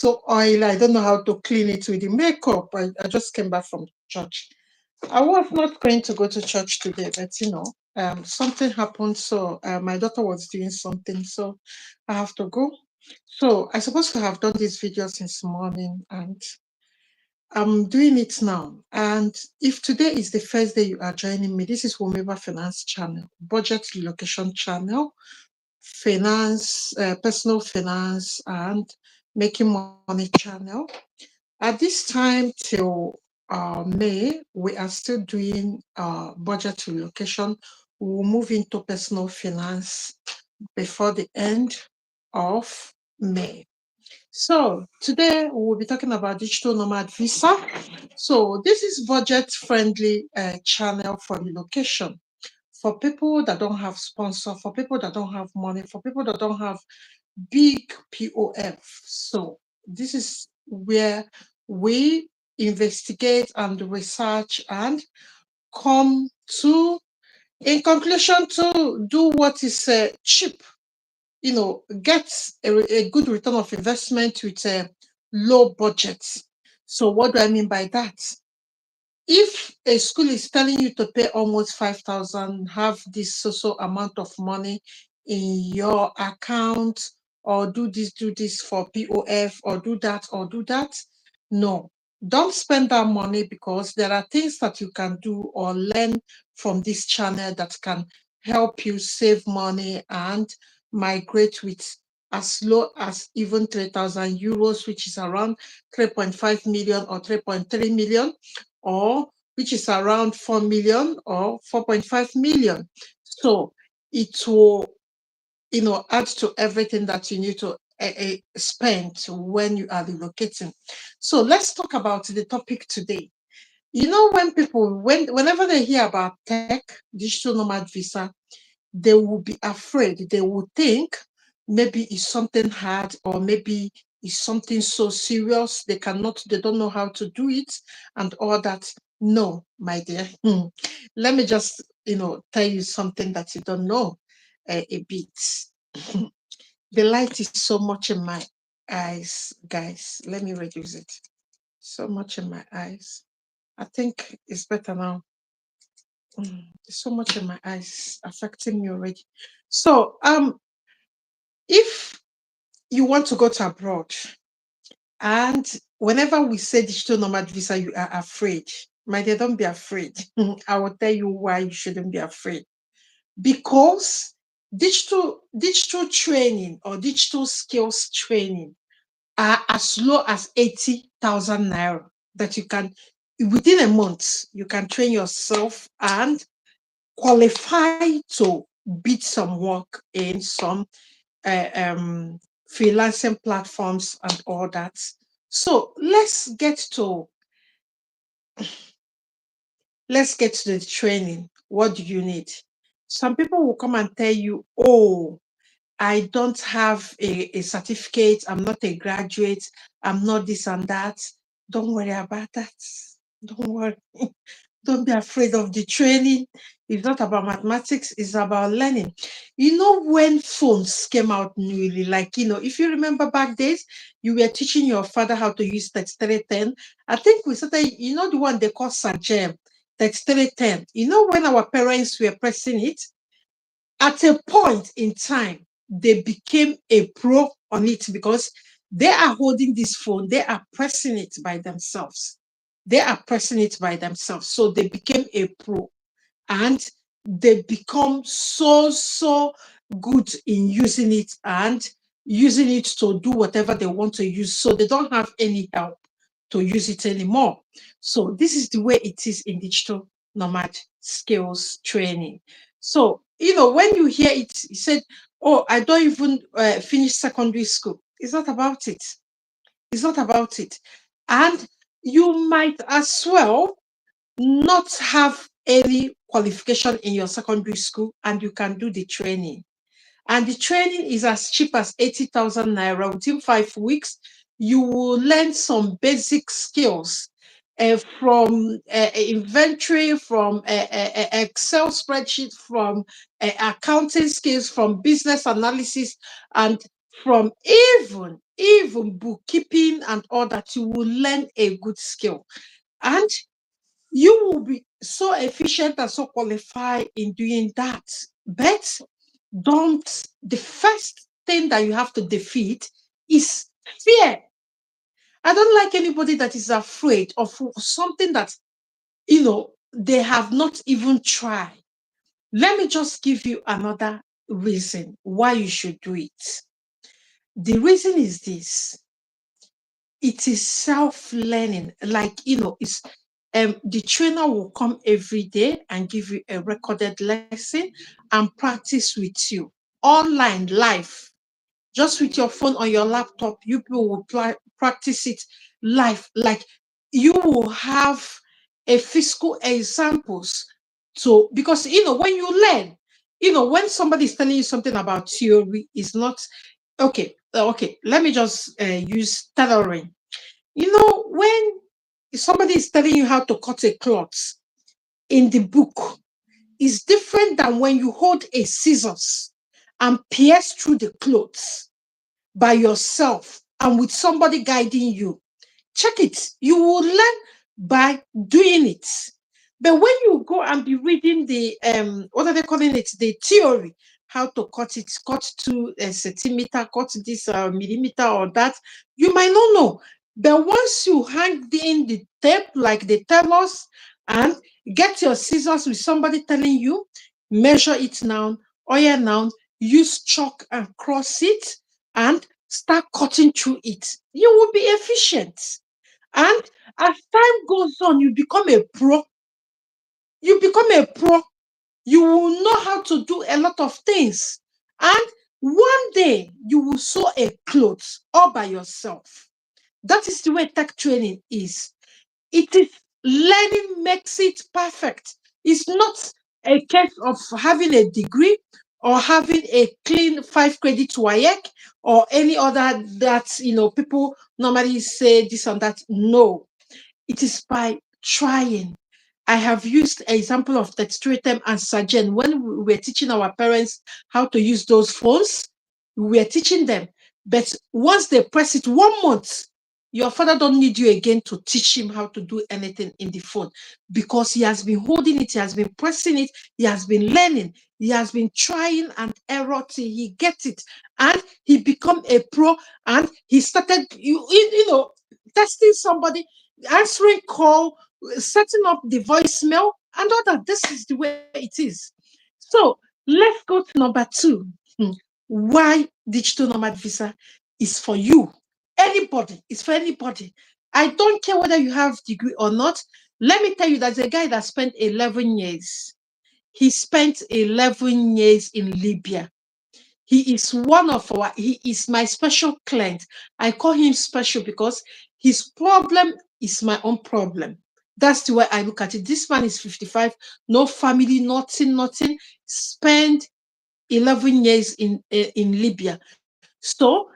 so oily. I don't know how to clean it with the makeup. I just came back from church. I was not going to go to church today, but something happened. So my daughter was doing something, so I have to go. So I supposed to have done this video since morning, and I'm doing it now. And if today is the first day you are joining me, this is Womiba Finance channel, budget relocation channel, finance, personal finance, and making money channel. At this time till May, we are still doing budget relocation. We will move into personal finance before the end of May. So today we will be talking about digital nomad visa. So this is budget friendly channel for relocation for people that don't have sponsor, for people that don't have money, for people that don't have big POF. So this is where we investigate and research and come to, in conclusion, to do what is cheap, get a good return of investment with a low budget. So what do I mean by that? If a school is telling you to pay almost 5,000, have this so amount of money in your account, or do this for POF, or do that, no, don't spend that money, because there are things that you can do or learn from this channel that can help you save money and migrate with as low as even 3,000 euros, which is around 3.5 million or 3.3 million, or which is around 4 million or 4.5 million. So it will, add to everything that you need to spend when you are relocating. So let's talk about the topic today. When people, whenever they hear about tech, digital nomad visa, they will be afraid. They will think maybe it's something hard, or maybe it's something so serious they don't know how to do it and all that. No, my dear. Let me just tell you something that you don't know a bit. The light is so much in my eyes, guys. Let me reduce it. So much in my eyes. I think it's better now. There's so much in my eyes affecting me already. So if you want to go to abroad, and whenever we say digital nomad visa, you are afraid. My dear, don't be afraid. I will tell you why you shouldn't be afraid. Because digital training or digital skills training are as low as 80,000 naira, that you can, within a month, you can train yourself and qualify to bid some work in some freelancing platforms and all that. So let's get to the training. What do you need? Some people will come and tell you, oh, I don't have a certificate, I'm not a graduate, I'm not this and that. Don't worry about that. Don't worry. Don't be afraid of the training. It's not about mathematics, it's about learning. When phones came out newly, like, if you remember back days, you were teaching your father how to use 3310. I think we started, the one they call Sajem, 3310. When our parents were pressing it, at a point in time, they became a pro on it, because they are holding this phone, they are pressing it by themselves. So they became a pro, and they become so good in using it, and using it to do whatever they want to use. So they don't have any help to use it anymore. So this is the way it is in digital nomad skills training. So, when you hear it, you said, oh, I don't even finish secondary school. It's not about it. It's not about it. And you might as well not have any qualification in your secondary school, and you can do the training. And the training is as cheap as 80,000 naira. Within 5 weeks, you will learn some basic skills from inventory, from Excel spreadsheet, from accounting skills, from business analysis, and from even bookkeeping and all that, you will learn a good skill. And you will be so efficient and so qualified in doing that. But the first thing that you have to defeat is fear. I don't like anybody that is afraid of something that, they have not even tried. Let me just give you another reason why you should do it. The reason is this: it is self-learning. Like, it's the trainer will come every day and give you a recorded lesson and practice with you online, live, just with your phone or your laptop. You people will practice it live. Like, you will have a physical examples. So, because when you learn, when somebody is telling you something about theory, is not okay. Okay, let me just use tailoring. When somebody is telling you how to cut a cloth in the book, is different than when you hold a scissors and pierce through the clothes by yourself and with somebody guiding you. Check it. You will learn by doing it. But when you go and be reading the what are they calling it? The theory, how to cut it, cut to a centimeter, cut this millimeter or that, you might not know. But once you hang in the tape, like they tell us, and get your scissors with somebody telling you, measure it now, oil now, use chalk and cross it, and start cutting through it, you will be efficient. And as time goes on, you become a pro. You become a pro. You will know how to do a lot of things. And one day you will sew a clothes all by yourself. That is the way tech training is. It is learning makes it perfect. It's not a case of having a degree or having a clean 5 credit WAEC or any other that people normally say this and that. No, it is by trying. I have used an example of Texturatem and Sergeant when we were teaching our parents how to use those phones. We were teaching them, but once they press it 1 month, your father don't need you again to teach him how to do anything in the phone, because he has been holding it, he has been pressing it, he has been learning, he has been trying and error till he gets it, and he become a pro. And he started testing somebody, answering call, setting up the voicemail and all that. This is the way it is. So let's go to number 2. Why digital nomad visa is for you. Anybody. It's for anybody. I don't care whether you have degree or not. Let me tell you, there's a guy that spent 11 years. He spent 11 years in Libya. He is my special client. I call him special because his problem is my own problem. That's the way I look at it. This man is 55, no family, nothing. Spent 11 years in Libya. So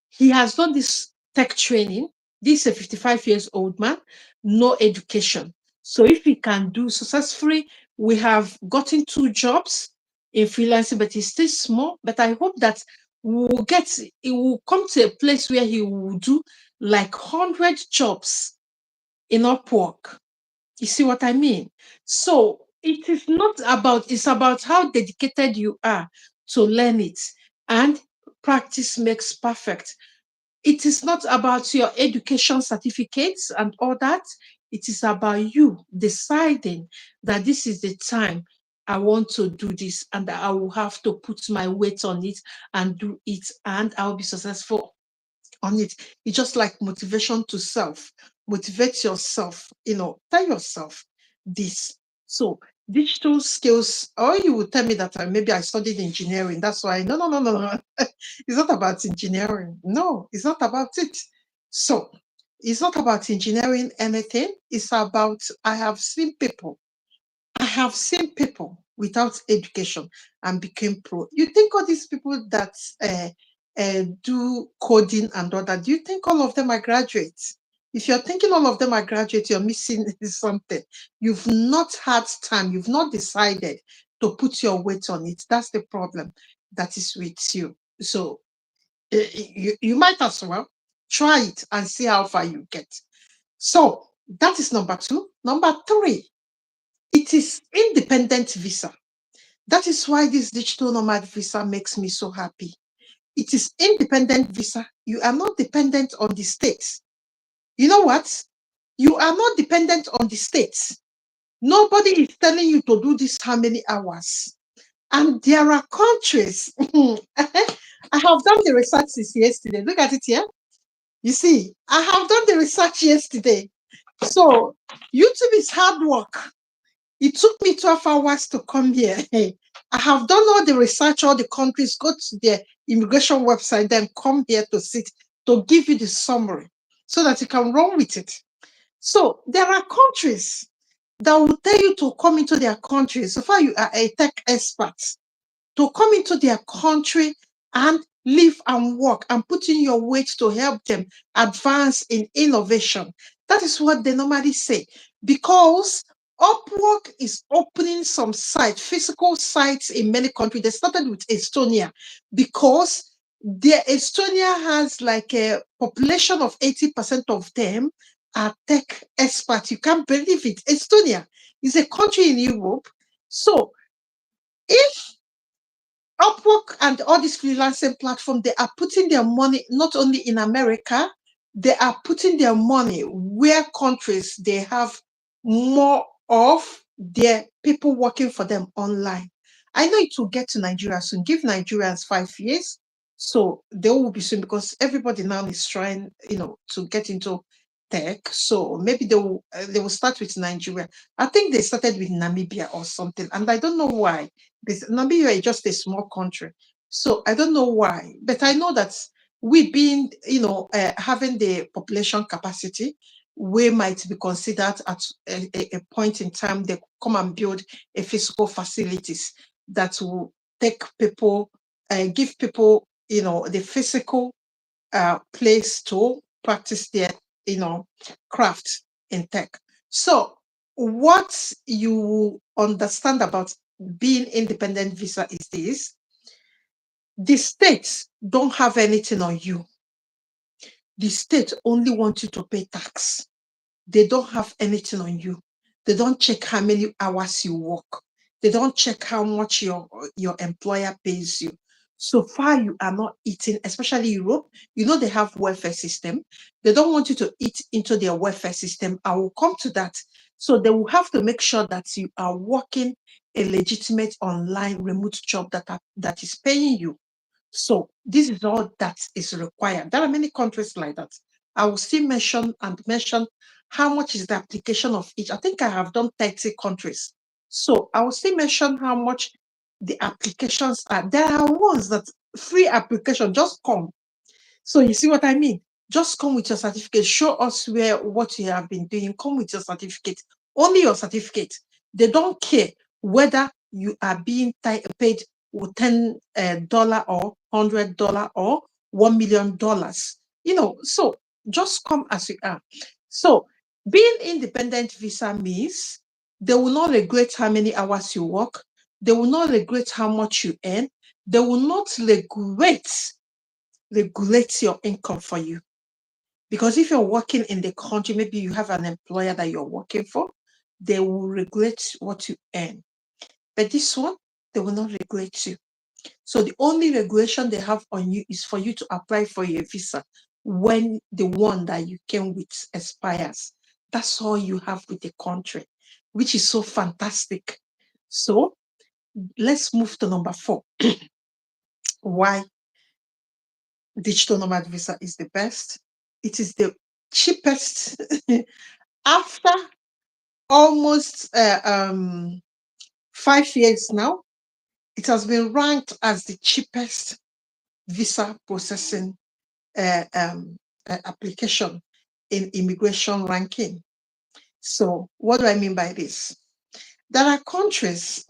he has done this tech training. This is a 55 years old man, no education. So if he can do successfully, we have gotten 2 jobs in freelancing, but he's still small. But I hope that it will come to a place where he will do like 100 jobs in Upwork. You see what I mean? So it is not about, it's about how dedicated you are to learn it. And practice makes perfect. It is not about your education certificates and all that. It is about you deciding that this is the time I want to do this, and that I will have to put my weight on it and do it, and I'll be successful on it. It's just like motivation to self. Motivate yourself, tell yourself this. So digital skills, or you will tell me that maybe I studied engineering. That's why. No. It's not about engineering. No, it's not about it. So it's not about engineering anything. It's about, I have seen people without education and became pro. You think all these people that do coding and all that, do you think all of them are graduates? If you're thinking all of them are graduates, you're missing something. You've not had time, you've not decided to put your weight on it. That's the problem that is with you. So you might as well Try it and see how far you get. So that is number 2. Number 3, it is independent visa. That is why this digital nomad visa makes me so happy. It is independent visa. You are not dependent on the states. You know what? You are not dependent on the states. Nobody is telling you to do this how many hours. And there are countries. I have done the research since yesterday. Look at it here. You see, I have done the research yesterday. So YouTube is hard work. It took me 12 hours to come here. I have done all the research, all the countries, go to their immigration website, then come here to sit to give you the summary so that you can run with it. So there are countries that will tell you to come into their country. So far, you are a tech expert, to come into their country and live and work and put in your weight to help them advance in innovation. That is what they normally say. Because Upwork is opening some sites, physical sites in many countries. They started with Estonia because Estonia has like a population of 80% of them are tech experts. You can't believe it. Estonia is a country in Europe. So if Upwork and all these freelancing platforms, they are putting their money not only in America, they are putting their money where countries they have more of their people working for them online. I know it will get to Nigeria soon. Give Nigerians 5 years, so they will be soon because everybody now is trying, to get into tech. So maybe they will start with Nigeria. I think they started with Namibia or something, and I don't know why. Namibia is just a small country, so I don't know why, but I know that we being, having the population capacity, we might be considered at a point in time they come and build a physical facilities that will take people, give people, the physical place to practice their, craft in tech. So what you understand about being independent visa is this: the states don't have anything on you. The state only wants you to pay tax. They don't have anything on you. They don't check how many hours you work. They don't check how much your employer pays you. So far, you are not eating, especially Europe. They have welfare system. They don't want you to eat into their welfare system. I will come to that. So they will have to make sure that you are working a legitimate online remote job that is paying you. So this is all that is required. There are many countries like that. I will still mention how much is the application of each. I think I have done 30 countries. So I will still mention how much the applications are. There are ones that free application, just come. So you see what I mean? Just come with your certificate. Show us what you have been doing. Come with your certificate. Only your certificate. They don't care whether you are being paid with $10 or $100 or $1 million. So just come as you are. So being independent visa means they will not regret how many hours you work. They will not regret how much you earn. They will not regulate your income for you. Because if you're working in the country, maybe you have an employer that you're working for, they will regulate what you earn. But this one, they will not regulate you. So the only regulation they have on you is for you to apply for your visa when the one that you came with expires. That's all you have with the country, which is so fantastic. So let's move to number 4. Why digital nomad visa is the best. It is the cheapest. After almost 5 years now, it has been ranked as the cheapest visa processing application in immigration ranking. So what do I mean by this? There are countries.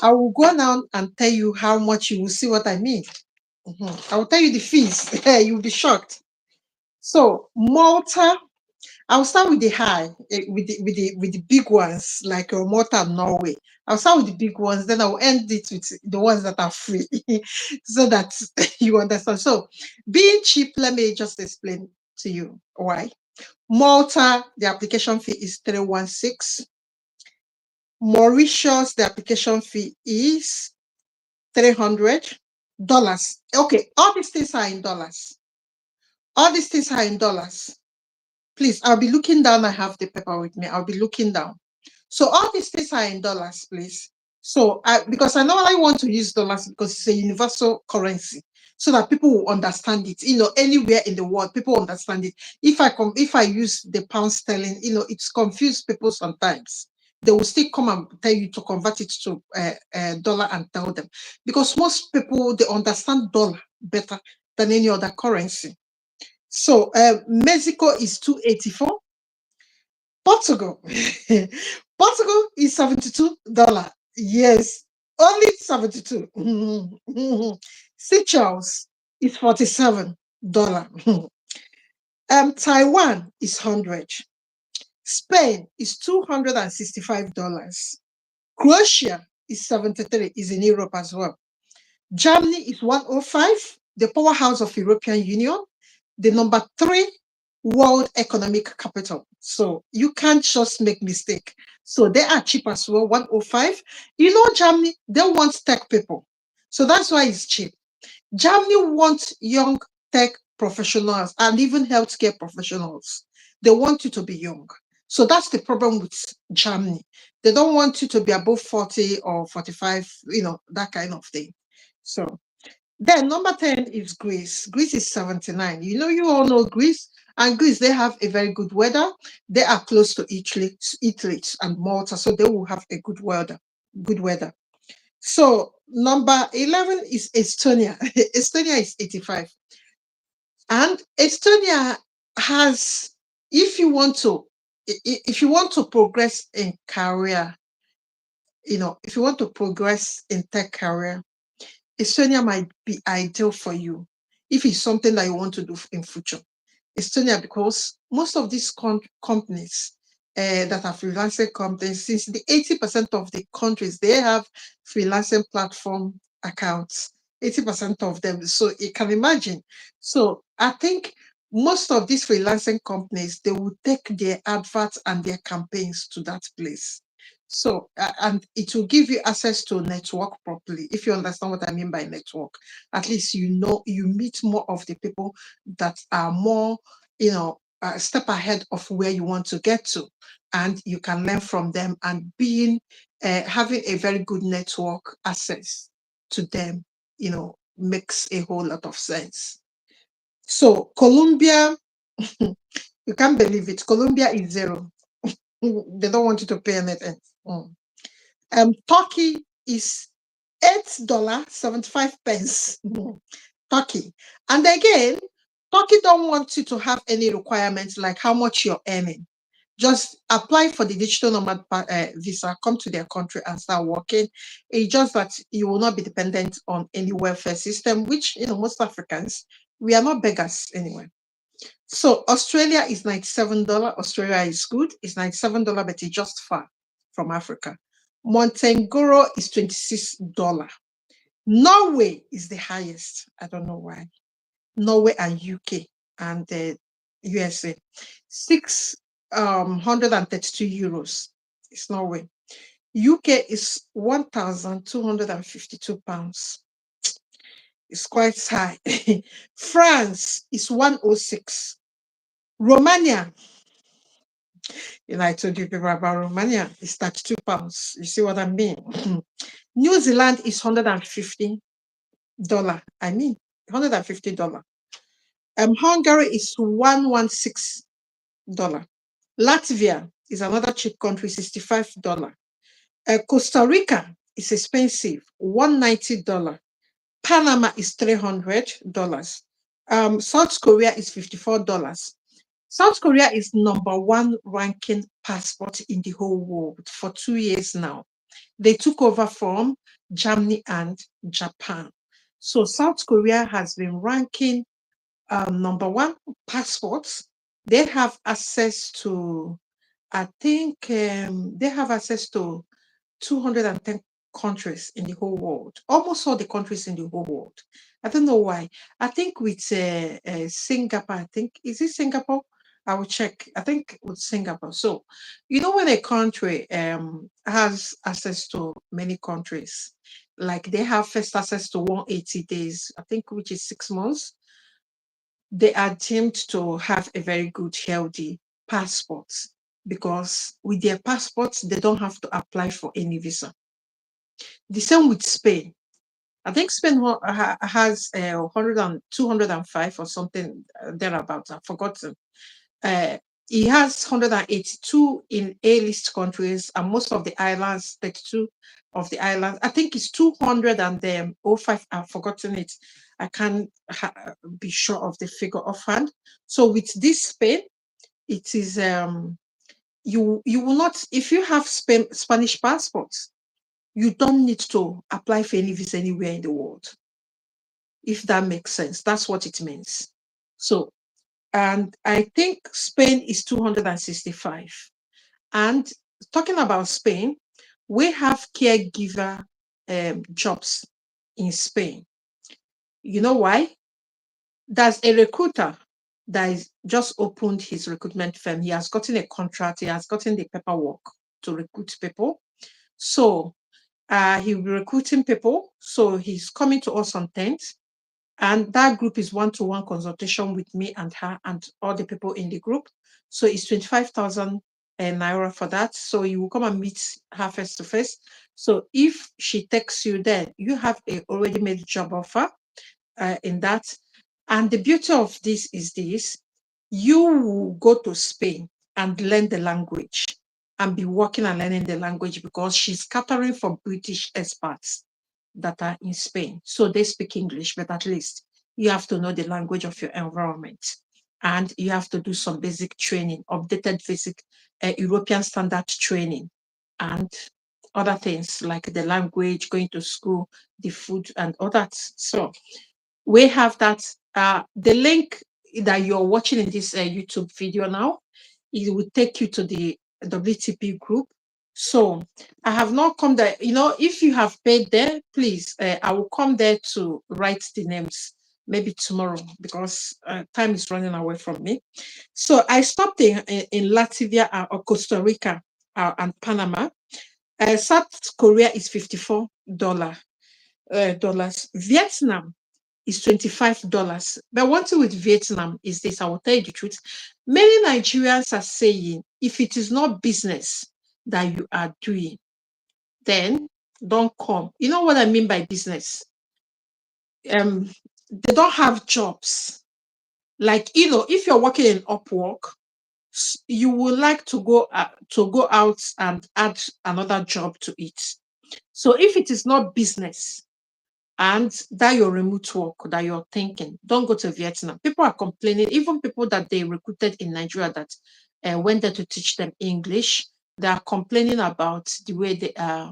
I will go now and tell you how much. You will see what I mean. I will tell you the fees. You'll be shocked. So Malta, I'll start with the high, with the big ones like Malta and Norway. I'll start with the big ones, then I'll end it with the ones that are free, so that you understand. So, being cheap, let me just explain to you why. Malta, the application fee is 316. Mauritius, the application fee is $300. Okay, all these things are in dollars. All these things are in dollars. Please, I'll be looking down. I have the paper with me. I'll be looking down. So all these things are in dollars, please. So because I normally want to use dollars because it's a universal currency, so that people will understand it. Anywhere in the world, people understand it. If I use the pound sterling, it's confused people sometimes. They will still come and tell you to convert it to dollar and tell them, because most people, they understand dollar better than any other currency. So Mexico is 284. Portugal. Portugal is $72. Yes, only 72. Seychelles is $47. Taiwan is 100. Spain is $265. Croatia is 73, is in Europe as well. Germany is 105, the powerhouse of European Union, the number 3 world economic capital. So you can't just make mistake. So they are cheap as well, 105. Germany, they want tech people. So that's why it's cheap. Germany wants young tech professionals and even healthcare professionals. They want you to be young. So that's the problem with Germany. They don't want you to be above 40 or 45, that kind of thing. So then number 10 is Greece. Greece is 79. You all know Greece. And Greece, they have a very good weather. They are close to Italy and Malta, so they will have a good weather. Good weather. So number 11 is Estonia. Estonia is 85. And Estonia has, if you want to progress in career, if you want to progress in tech career, Estonia might be ideal for you if it's something that you want to do in future. Estonia, because most of these companies that are freelancing companies, since the 80% of the countries, they have freelancing platform accounts, 80% of them. So you can imagine. So I think most of these freelancing companies, they will take their adverts and their campaigns to that place. So, and it will give you access to network properly. If you understand what I mean by network, at least you meet more of the people that are more, a step ahead of where you want to get to, and you can learn from them. And having a very good network access to them, makes a whole lot of sense. So Colombia, you can't believe it. Colombia is 0. They don't want you to pay anything. Turkey is $8.75. Turkey. And again, Turkey don't want you to have any requirements like how much you're earning. Just apply for the digital nomad visa, come to their country and start working. It's just that you will not be dependent on any welfare system, which, most Africans, we are not beggars anyway. So Australia is $97. Australia is good. It's $97, but it's just far from Africa. Montenegro is $26. Norway is the highest. I don't know why. Norway and UK and the USA. 632 euros. It's Norway. UK is 1,252 pounds. It's quite high. France is 106. Romania, I told you people about Romania, it's 32 pounds. You see what I mean? New Zealand is $150. I mean, $150. Hungary is $116. Latvia is another cheap country, $65. Costa Rica is expensive, $190. Panama is $300. South Korea is $54. South Korea is number 1 ranking passport in the whole world for 2 years now. They took over from Germany and Japan. So South Korea has been ranking number 1 passports They have access to, I think they have access to 210 countries in the whole world, almost all the countries in the whole world. I don't know why. I think with Singapore, I think, is it Singapore? I will check. I think with Singapore. So, when a country has access to many countries, like they have first access to 180 days, I think, which is 6 months, they are deemed to have a very good, healthy passport, because with their passports, they don't have to apply for any visa. The same with Spain. I think Spain has 205 or something thereabouts. I've forgotten. Uh, he has 182 in A-list countries, and most of the islands, 32 of the islands. I think it's 200 and then 05. I've forgotten it. I can't be sure of the figure offhand. So with this Spain, it is you will not, if you have Spanish passports, you don't need to apply for any visa anywhere in the world. If that makes sense, that's what it means. So, and I think Spain is 265. And talking about Spain, we have caregiver jobs in Spain. You know why? There's a recruiter that is just opened his recruitment firm. He has gotten a contract. He has gotten the paperwork to recruit people. So he'll be recruiting people. So he's coming to us on 10th. And that group is one-to-one consultation with me and her and all the people in the group. So it's 25,000 naira for that. So you will come and meet her face to face. So if she takes you there, you have a already made job offer in that. And the beauty of this is this: you will go to Spain and learn the language and be working and learning the language, because she's catering for British expats that are in Spain. So they speak English, but at least you have to know the language of your environment. And you have to do some basic training, updated basic European standard training, and other things like the language, going to school, the food, and all that. So we have that. The link that you're watching in this YouTube video now, it will take you to the WTP group. So I have not come there. If you have paid there, please, I will come there to write the names maybe tomorrow, because time is running away from me. So I stopped in Latvia or Costa Rica and Panama. South Korea is $54 dollars. Vietnam is $25. But one thing with Vietnam is this: I will tell you the truth. Many Nigerians are saying, if it is not business that you are doing, then don't come. You know what I mean by business? They don't have jobs. Like, if you're working in Upwork, you would like to go out and add another job to it. So if it is not business, and that your remote work that you're thinking, don't go to Vietnam. People are complaining, even people that they recruited in Nigeria that went there to teach them English, they are complaining about the way they are,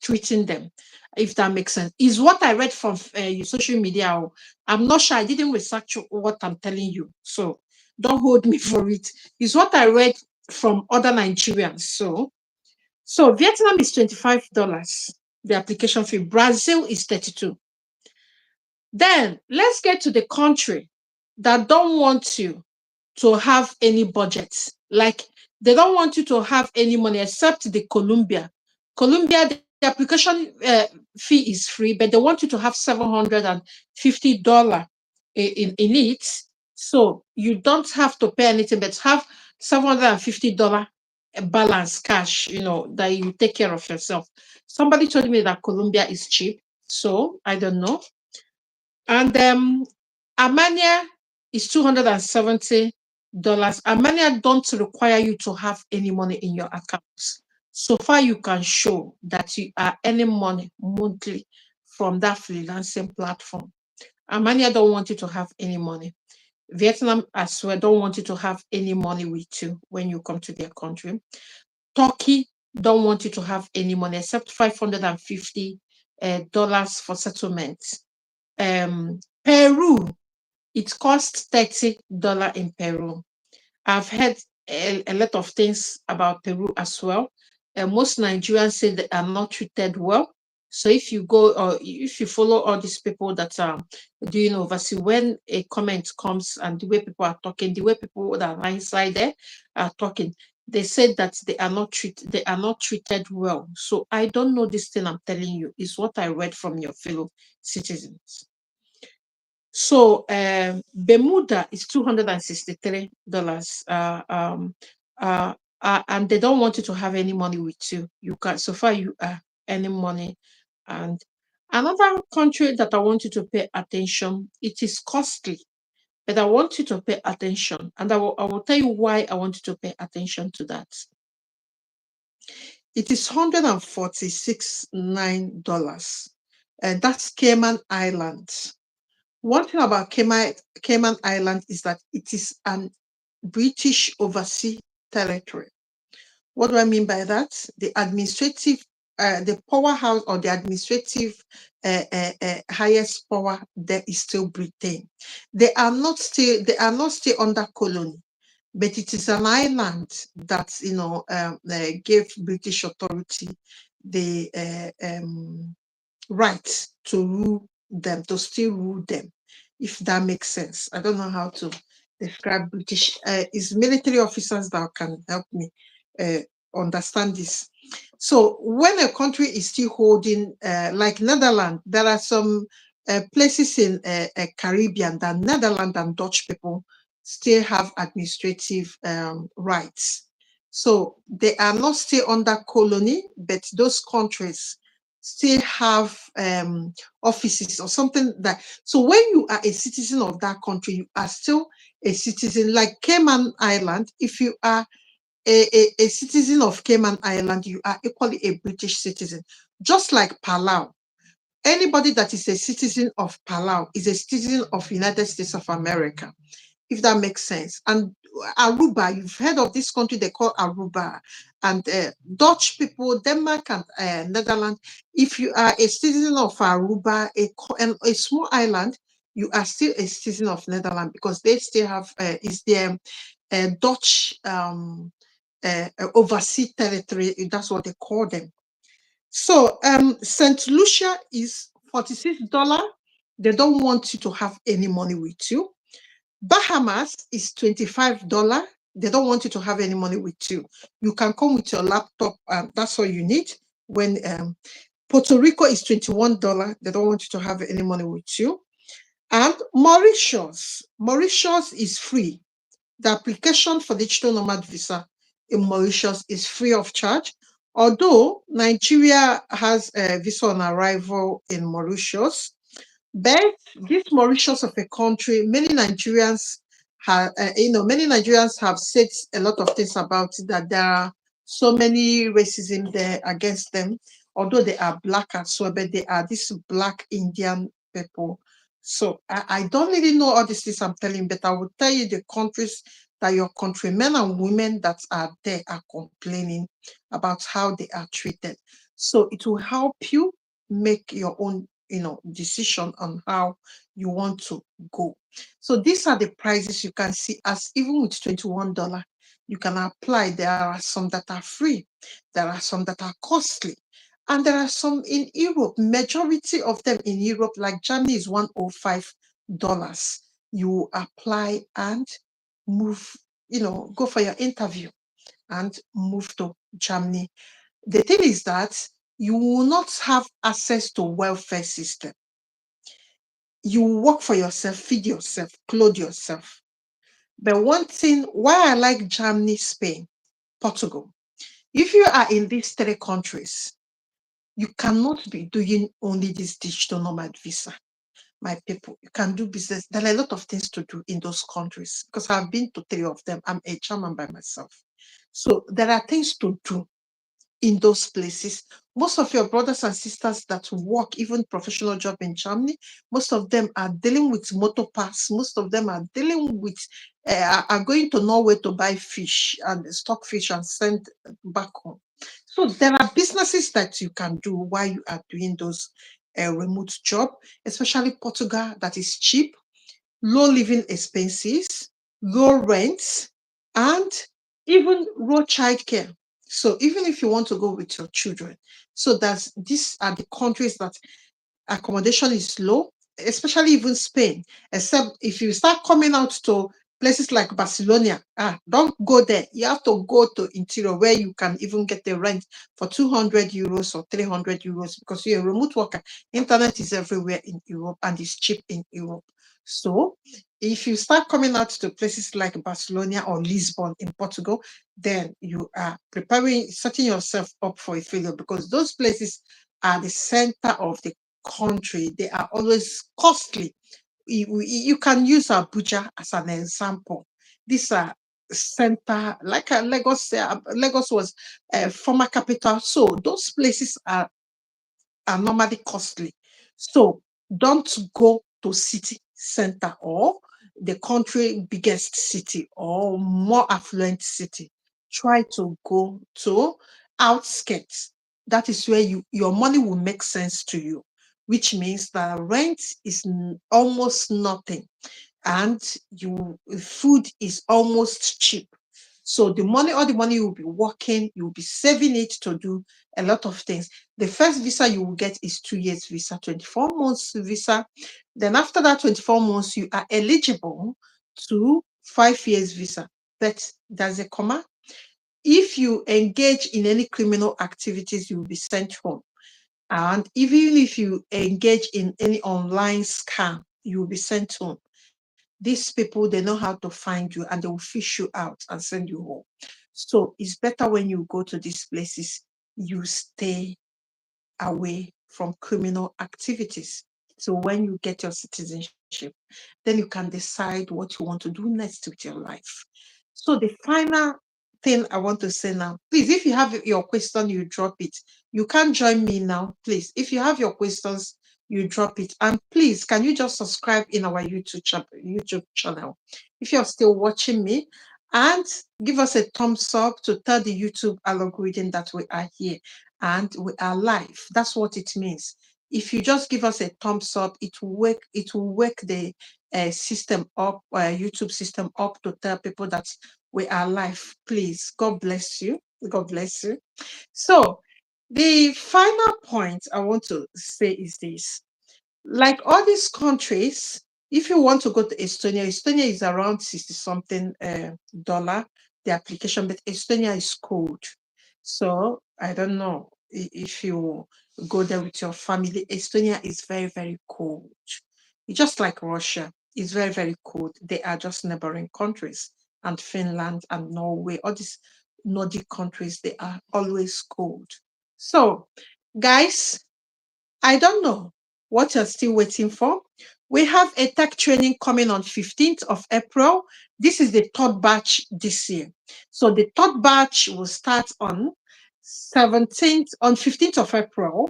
treating them, if that makes sense. Is what I read from social media. I'm not sure. I didn't research what I'm telling you. So don't hold me for it. It's what I read from other Nigerians. So Vietnam is $25, the application fee. Brazil is 32. Then let's get to the country that don't want you to have any budget. Like, they don't want you to have any money except the Colombia. Colombia, the application fee is free, but they want you to have $750 in it. So you don't have to pay anything, but have $750 balance cash, that you take care of yourself. Somebody told me that Colombia is cheap, so I don't know. And Armenia is $270. Armenia don't require you to have any money in your accounts. So far, you can show that you are earning money monthly from that freelancing platform. Armenia don't want you to have any money. Vietnam as well don't want you to have any money with you when you come to their country. Turkey don't want you to have any money except $550 for settlement. Peru It costs $30 in Peru. I've heard a lot of things about Peru as well. Most Nigerians say they are not treated well. So if you go or if you follow all these people that are doing overseas, when a comment comes and the way people are talking, the way people that are inside there are talking, they said that they are not treated well. So I don't know this thing I'm telling you is what I read from your fellow citizens. So Bermuda is $263. And they don't want you to have any money with you. You can so far you are earning money. And another country that I want you to pay attention, it is costly, but I want you to pay attention. And I will tell you why I want you to pay attention to that. It is $146.9. And that's Cayman Islands. One thing about Cayman Island is that it is an British overseas territory. What do I mean by that? The powerhouse or the administrative highest power there is still Britain. They are not still under colony, but it is an island that gave British authority the right to rule them, to still rule them, if that makes sense. I don't know how to describe British. It's military officers that can help me understand this. So when a country is still holding, like Netherlands, there are some places in Caribbean that Netherlands and Dutch people still have administrative rights. So they are not still under colony, but those countries still have offices or something that. So when you are a citizen of that country, you are still a citizen. Like Cayman Island, if you are a citizen of Cayman Island, you are equally a British citizen. Just like Palau, anybody that is a citizen of Palau is a citizen of United States of America, if that makes sense. And Aruba, you've heard of this country they call Aruba. And Dutch people, Denmark and Netherlands, if you are a citizen of Aruba, a small island, you are still a citizen of Netherlands because they still have, is their Dutch overseas territory. That's what they call them. So St. Lucia is $46. They don't want you to have any money with you. Bahamas is $25. They don't want you to have any money with you. You can come with your laptop, and that's all you need. When Puerto Rico is $21. They don't want you to have any money with you. And Mauritius is free. The application for digital nomad visa in Mauritius is free of charge. Although Nigeria has a visa on arrival in Mauritius, but this Mauritius of a country, many Nigerians have said a lot of things about it, that there are so many racism there against them, although they are black as well, but they are this black Indian people. So I don't really know all these things I'm telling, but I will tell you the countries that your countrymen and women that are there are complaining about how they are treated. So it will help you make your own decision on how you want to go. So these are the prices you can see. As even with $21, you can apply. There are some that are free, there are some that are costly, and there are some in Europe. Majority of them in Europe, like Germany, is $105. You apply and move, go for your interview and move to Germany. The thing is that you will not have access to welfare system. You work for yourself, feed yourself, clothe yourself. But one thing, why I like Germany, Spain, Portugal, if you are in these three countries, you cannot be doing only this digital nomad visa. My people, you can do business. There are a lot of things to do in those countries because I've been to three of them. I'm a German by myself. So there are things to do in those places. Most of your brothers and sisters that work, even professional job in Germany, most of them are dealing with motor pass. Most of them are dealing with, are going to Norway to buy fish and stock fish and send back home. So there are businesses that you can do while you are doing those remote job, especially Portugal, that is cheap. low living expenses, low rents, and even low childcare. So even if you want to go with your children, so these are the countries that accommodation is low, especially even Spain. Except if you start coming out to places like Barcelona, don't go there. You have to go to interior where you can even get the rent for 200 euros or 300 euros because you're a remote worker. Internet is everywhere in Europe and it's cheap in Europe. So if you start coming out to places like Barcelona or Lisbon in Portugal, then you are setting yourself up for a failure because those places are the center of the country. They are always costly. You can use Abuja as an example. These are center like Lagos. Lagos was a former capital, so those places are normally costly. So don't go to city center or the country biggest city or more affluent city. Try to go to outskirts. That is where your money will make sense to you, which means that rent is almost nothing and food is almost cheap. So all the money you'll be working, you'll be saving it to do a lot of things. The first visa you will get is 2 years visa, 24 months visa. Then after that 24 months, you are eligible to 5 years visa. But there's a comma. If you engage in any criminal activities, you will be sent home. And even if you engage in any online scam, you will be sent home. These people, they know how to find you and they will fish you out and send you home. So it's better when you go to these places, you stay away from criminal activities. So when you get your citizenship, then you can decide what you want to do next with your life. So the final thing I want to say now, please, if you have your question, you drop it. You can't join me now, please. If you have your questions, you drop it. And please, can you just subscribe in our YouTube channel if you're still watching me? And give us a thumbs up to tell the YouTube algorithm that we are here and we are live. That's what it means. If you just give us a thumbs up, it will wake the system up, YouTube system up to tell people that we are live. Please, God bless you. God bless you. So the final point I want to say is this. Like all these countries, if you want to go to Estonia is around 60 something dollar the application, but Estonia is cold. So I don't know if you go there with your family. Estonia is very, very cold. It's just like Russia. It's very, very cold. They are just neighboring countries. And Finland and Norway, all these Nordic countries, they are always cold. So, guys, I don't know what you're still waiting for. We have a tech training coming on 15th of April. This is the third batch this year. So the third batch will start on 15th of April.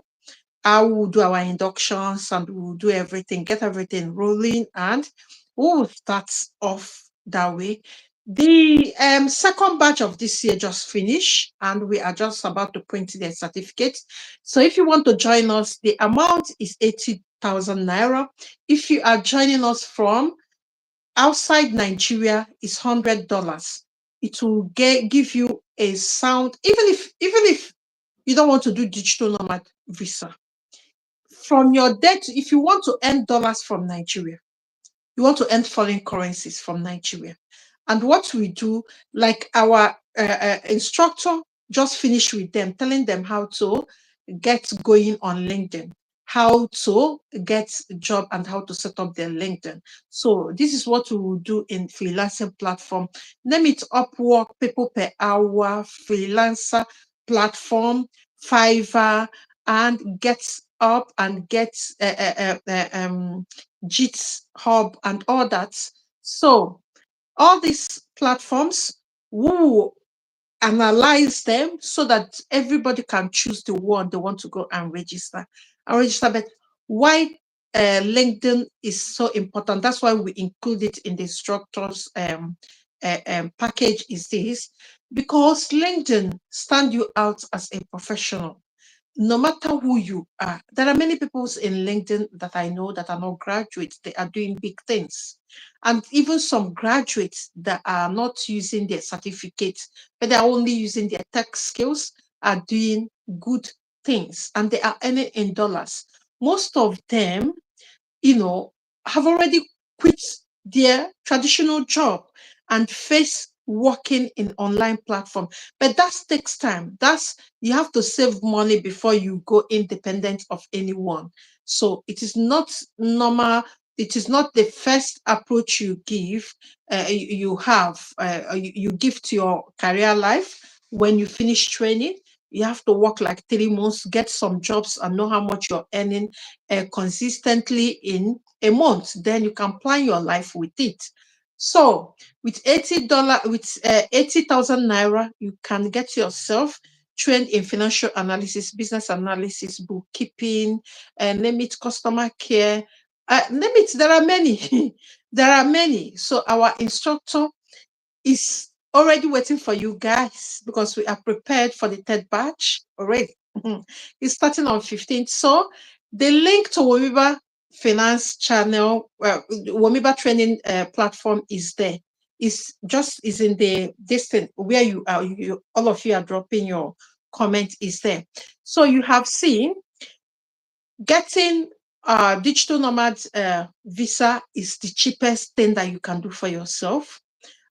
I will do our inductions and we'll do everything, get everything rolling, and we will start off that way. The second batch of this year just finished, and we are just about to print the certificate. So if you want to join us, the amount is 80,000 naira. If you are joining us from outside Nigeria, it's $100. It will give you a sound, even if you don't want to do digital nomad visa. From your debt, if you want to earn dollars from Nigeria, you want to earn foreign currencies from Nigeria. And what we do, like our instructor just finished with them, telling them how to get going on LinkedIn, how to get a job and how to set up their LinkedIn. So this is what we will do in freelancing platform. Name it Upwork, people per hour, freelancer platform, Fiverr, and get up and get JIT Hub and all that. So all these platforms, we will analyze them so that everybody can choose the one they want to go and register. But why LinkedIn is so important, that's why we include it in the instructors package is this, because LinkedIn stand you out as a professional. no matter who you are, there are many people in LinkedIn that I know that are not graduates. They are doing big things. And even some graduates that are not using their certificates, but they are only using their tech skills, are doing good things and they are earning in dollars. Most of them, have already quit their traditional job and face working in online platform. But that takes time. You have to save money before you go independent of anyone. So it is not normal. It is not the first approach you give. You give to your career life when you finish training. You have to work like 3 months, get some jobs, and know how much you're earning consistently in a month. Then you can plan your life with it. So with $80, with 80,000 naira, you can get yourself trained in financial analysis, business analysis, bookkeeping, name it, customer care. Name it. There are many. There are many. So our instructor is already waiting for you guys because we are prepared for the third batch already. It's starting on 15th. So the link to Womiba Finance channel, Womiba training platform is there. Is in the distance where you are. All of you are dropping your comment is there. So you have seen getting digital nomad visa is the cheapest thing that you can do for yourself.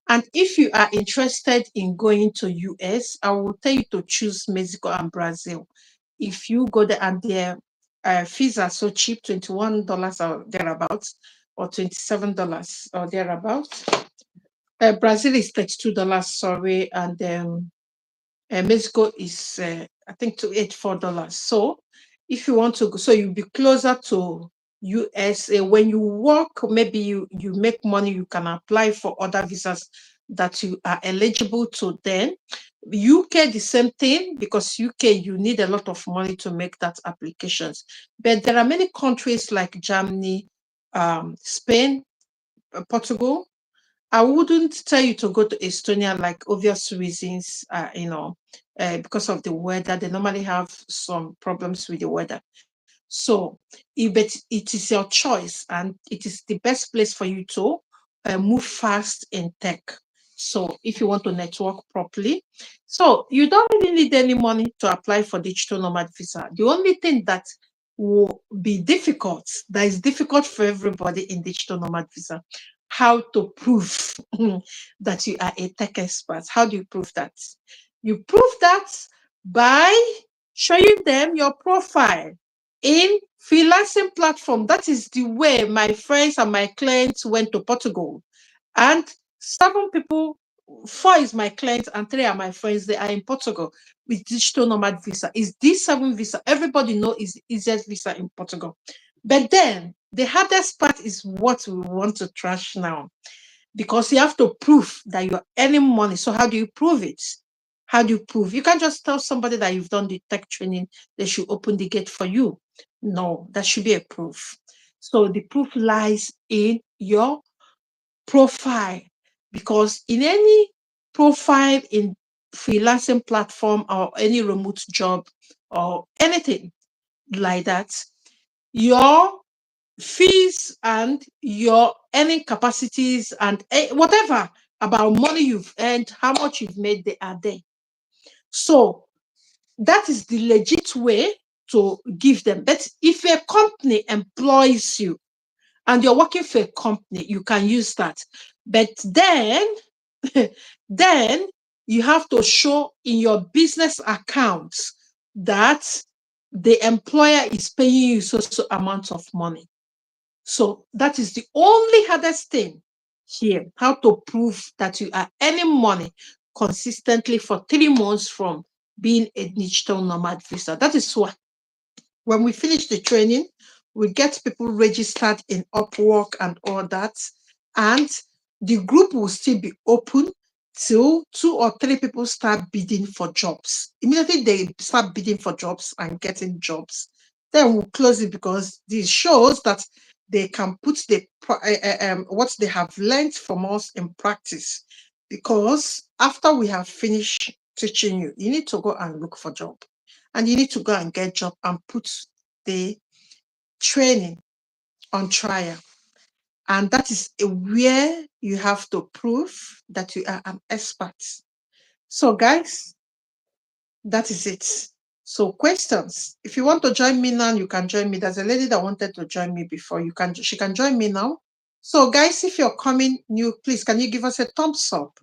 And if you are interested in going to US, I will tell you to choose Mexico and Brazil. If you go there and their fees are so cheap, $21 or thereabouts, or $27 or thereabouts. Brazil is $32, sorry, and Mexico is I think to $84. So if you want to go, so you'll be closer to USA. When you work, maybe you make money, you can apply for other visas that you are eligible to. Then UK, the same thing, because UK you need a lot of money to make that applications. But there are many countries like Germany, Spain, Portugal. I wouldn't tell you to go to Estonia, like obvious reasons, because of the weather. They normally have some problems with the weather. So, but it is your choice, and it is the best place for you to move fast in tech. So, if you want to network properly, so you don't really need any money to apply for digital nomad visa. The only thing that will be difficult, that is difficult for everybody in digital nomad visa, how to prove that you are a tech expert. How do you prove that? You prove that by showing them your profile in freelancing platform. That is the way my friends and my clients went to Portugal. And 7 people, 4 is my clients and 3 are my friends. They are in Portugal with digital nomad visa. Is D7 visa. Everybody know is the easiest visa in Portugal. But then the hardest part is what we want to trash now, because you have to prove that you're earning money. So how do you prove it? How do you prove? You can't just tell somebody that you've done the tech training, they should open the gate for you. No, that should be a proof. So the proof lies in your profile, because in any profile in freelancing platform or any remote job or anything like that, your fees and your earning capacities and whatever about money you've earned, how much you've made, they are there. So that is the legit way to give them. But if a company employs you and you're working for a company, you can use that. But then, then you have to show in your business accounts that the employer is paying you so amount of money. So that is the only hardest thing here, how to prove that you are earning money consistently for 3 months from being a digital nomad visa. That is why when we finish the training, we get people registered in Upwork and all that, and the group will still be open till 2 or 3 people start bidding for jobs. Immediately they start bidding for jobs and getting jobs, then we'll close it, because this shows that they can put what they have learned from us in practice. Because after we have finished teaching you, you need to go and look for job. and you need to go and get job and put the training on trial. And that is where you have to prove that you are an expert. So guys, that is it. So questions. If you want to join me now, you can join me. There's a lady that wanted to join me before. She can join me now. So guys, if you're coming new, please can you give us a thumbs up?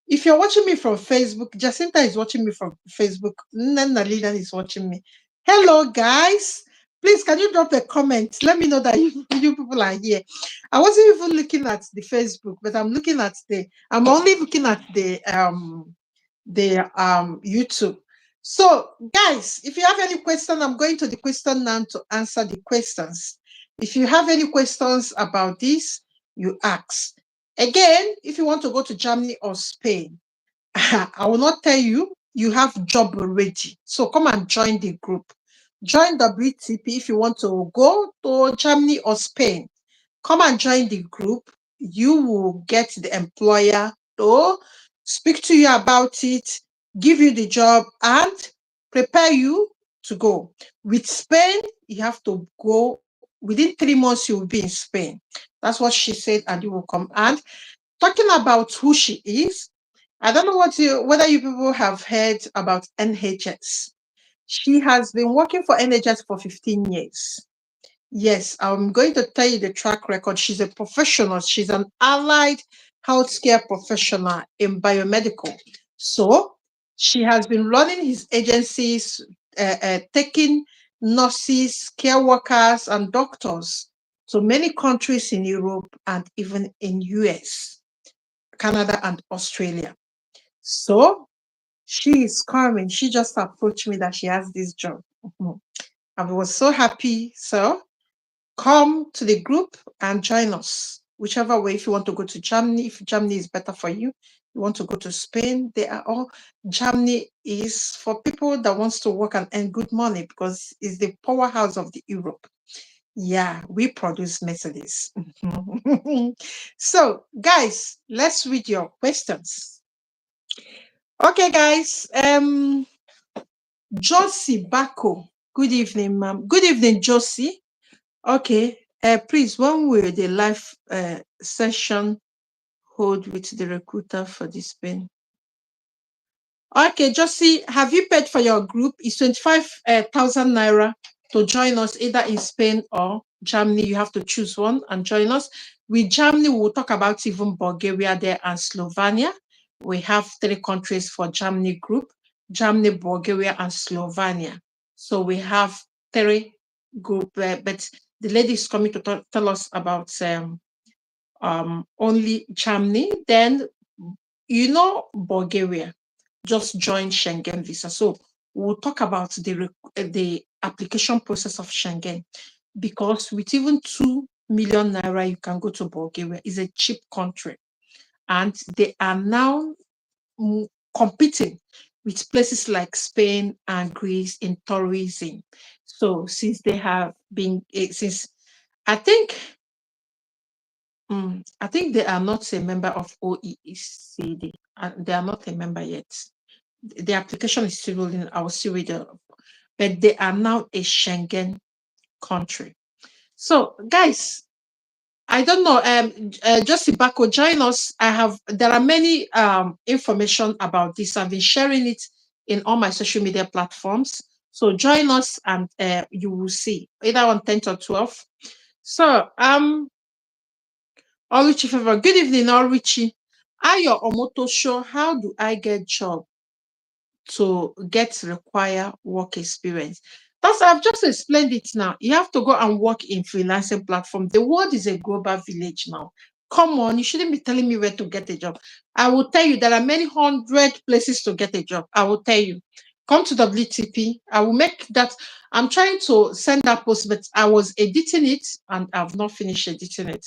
If you're watching me from Facebook, Jacinta is watching me from Facebook. Nana Lilian is watching me. Hello guys. Please can you drop a comment? Let me know that you people are here. I wasn't even looking at the Facebook, but I'm only looking at the YouTube. So guys, if you have any question, I'm going to the question now to answer the questions. If you have any questions about this, you ask. Again, if you want to go to Germany or Spain, I will not tell you, you have job already. So come and join the group. Join WTP if you want to go to Germany or Spain. Come and join the group. You will get the employer to speak to you about it, give you the job, and prepare you to go. With Spain, you have to go within 3 months, you will be in Spain. That's what she said, and you will come. And talking about who she is, I don't know whether you people have heard about NHS. She has been working for NHS for 15 years. Yes, I'm going to tell you the track record. She's a professional. She's an allied healthcare professional in biomedical. So she has been running his agencies, taking nurses, care workers, and doctors to many countries in Europe and even in US, Canada, and Australia. So she is coming. She just approached me that she has this job. I was so happy. So come to the group and join us. Whichever way, if you want to go to Germany, if Germany is better for you, you want to go to Spain, they are all. Germany is for people that wants to work and earn good money because it's the powerhouse of the Europe. Yeah, we produce Mercedes. So, guys, let's read your questions. Okay, guys. Josie Bako. Good evening, ma'am. Good evening, Josie. Okay, please, when will the live session hold with the recruiter for this Spain? Okay, Josie, have you paid for your group? It's 25,000 naira to join us either in Spain or Germany. You have to choose one and join us. With Germany, we'll talk about even Bulgaria there and Slovenia. We have 3 countries for Germany group: Germany, Bulgaria, and Slovenia. So we have 3 group, but the lady is coming to tell us about only Germany. Then, Bulgaria just joined Schengen visa. So we'll talk about the application process of Schengen, because with even 2 million naira, you can go to Bulgaria. It's a cheap country. And they are now competing with places like Spain and Greece in tourism. So since they have been, I think they are not a member of OECD. They are not a member yet. The application is still rolling. I will still read it up. But they are now a Schengen country. So, guys, I don't know. Josie Bako, join us. There are many information about this. I've been sharing it in all my social media platforms. So join us and you will see either on 10th or 12th. So, Oluchi Favor, good evening, Oluchi. Ayo Omoto show, how do I get job to require work experience? I've just explained it now. You have to go and work in freelancing platform. The world is a global village now. Come on, you shouldn't be telling me where to get a job. I will tell you there are many 100 places to get a job. I will tell you. Come to WTP. I will make that. I'm trying to send that post, but I was editing it and I've not finished editing it.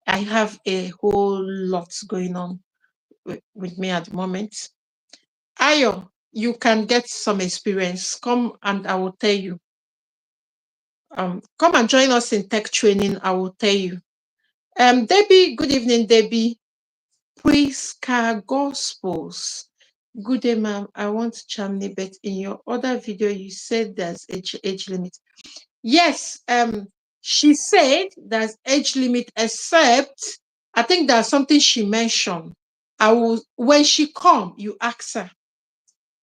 I have a whole lot going on with me at the moment. Ayo, you can get some experience. Come and I will tell you. Come and join us in tech training. I will tell you. Debbie, good evening, Debbie. Priska Gospels. Good day, ma'am. I want to chime in, but in your other video, you said there's age limit. Yes, she said there's age limit, except I think there's something she mentioned. I will when she come, you ask her.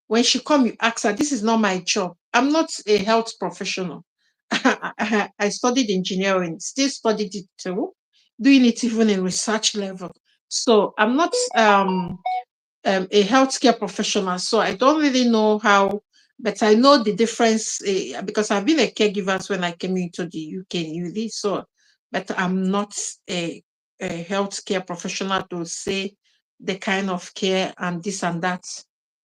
When she come, you ask her. This is not my job. I'm not a health professional. I studied engineering, still studied it too, doing it even in research level. So I'm not a healthcare professional, so I don't really know how, but I know the difference because I've been a caregiver when I came into the UK newly. So, but I'm not a healthcare professional to say the kind of care and this and that.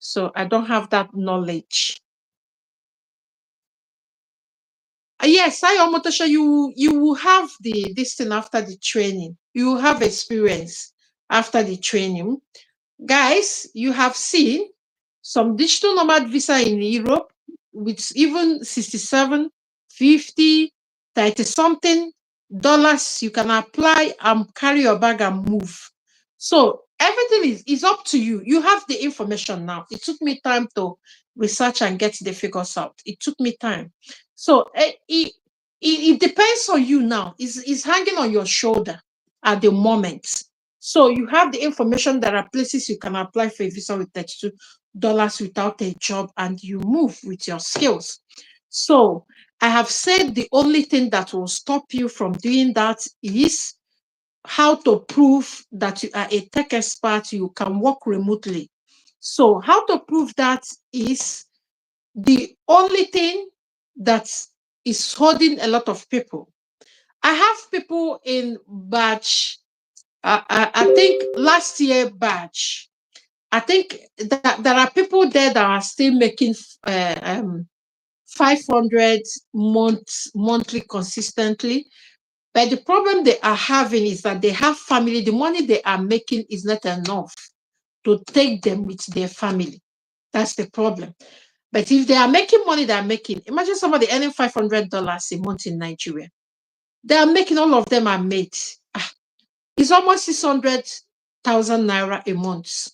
So I don't have that knowledge. Yes, I almost sure you will have this thing after the training. You will have experience after the training. Guys, you have seen some digital nomad visa in Europe with even 67, 50, 30 something dollars. You can apply and carry your bag and move. So everything is up to you. You have the information now. It took me time to research and get the figures out. It took me time. So it depends on you now. It's hanging on your shoulder at the moment. So you have the information. There are places you can apply for a visa with $32 without a job, and you move with your skills. So I have said the only thing that will stop you from doing that is how to prove that you are a tech expert, you can work remotely. So how to prove that is the only thing that is holding a lot of people. I have people in batch, I think last year batch, I think that there are people there that are still making 500 monthly consistently. But the problem they are having is that they have family. The money they are making is not enough to take them with their family. That's the problem. But if they are making money, they are making. Imagine somebody earning $500 a month in Nigeria. They are making, all of them are made. It's almost 600,000 naira a month.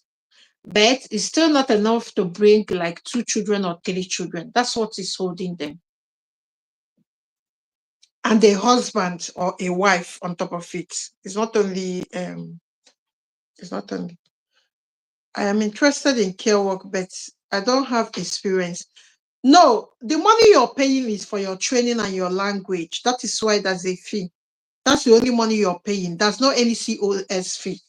But it's still not enough to bring like 2 children or 3 children. That's what is holding them. And a husband or a wife on top of it. It's not only I am interested in care work, but I don't have experience. No, the money you're paying is for your training and your language. That is why there's a fee. That's the only money you're paying. There's no any COS fee.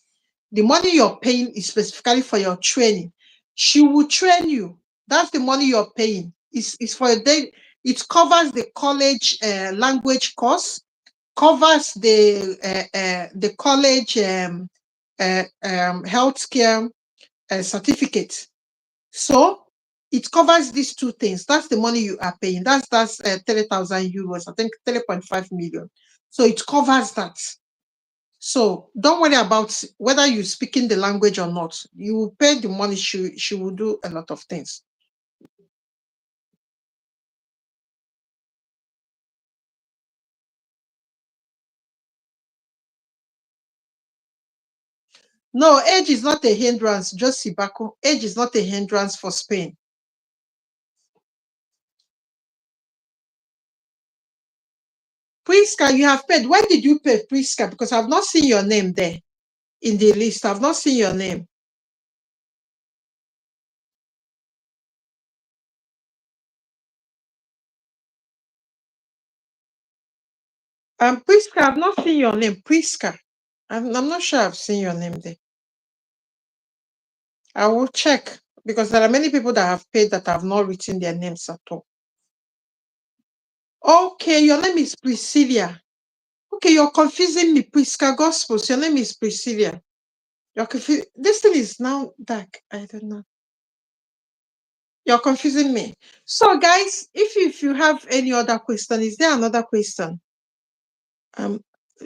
The money you're paying is specifically for your training. She will train you. That's the money you're paying. It's for a day. It covers the college language course, covers the college healthcare certificate. So it covers these two things. That's the money you are paying. That's 3,000 euros. I think 3.5 million. So it covers that. So don't worry about whether you're speaking the language or not. You will pay the money. She will do a lot of things. No, age is not a hindrance. Just Sibako. Age is not a hindrance for Spain. Priska, you have paid. When did you pay Priska? Because I've not seen your name there in the list. I've not seen your name. Priska, I've not seen your name. Priska. I'm not sure I've seen your name there. I will check because there are many people that have paid that have not written their names at all. Okay, your name is Priscilla. Okay, you're confusing me. Priska Gospels. Your name is Priscilla. You're This thing is now dark. I don't know. You're confusing me. So, guys, if you have any other question, is there another question?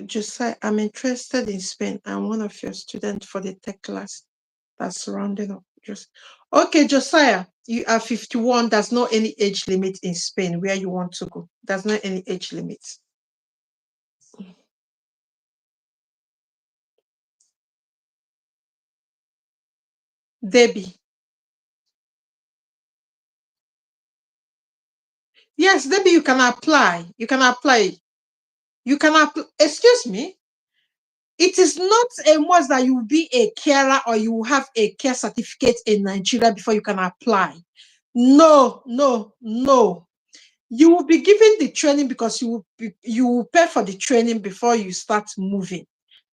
Just say I'm interested in Spain. I'm one of your students for the tech class that's rounding up. Just okay, Josiah. You are 51. There's no any age limit in Spain where you want to go. There's not any age limit. Debbie. Yes, maybe you can apply. You can apply. You can apply. Excuse me. It is not a must that you will be a carer or you will have a care certificate in Nigeria before you can apply. No, no, no. You will be given the training because you will pay for the training before you start moving,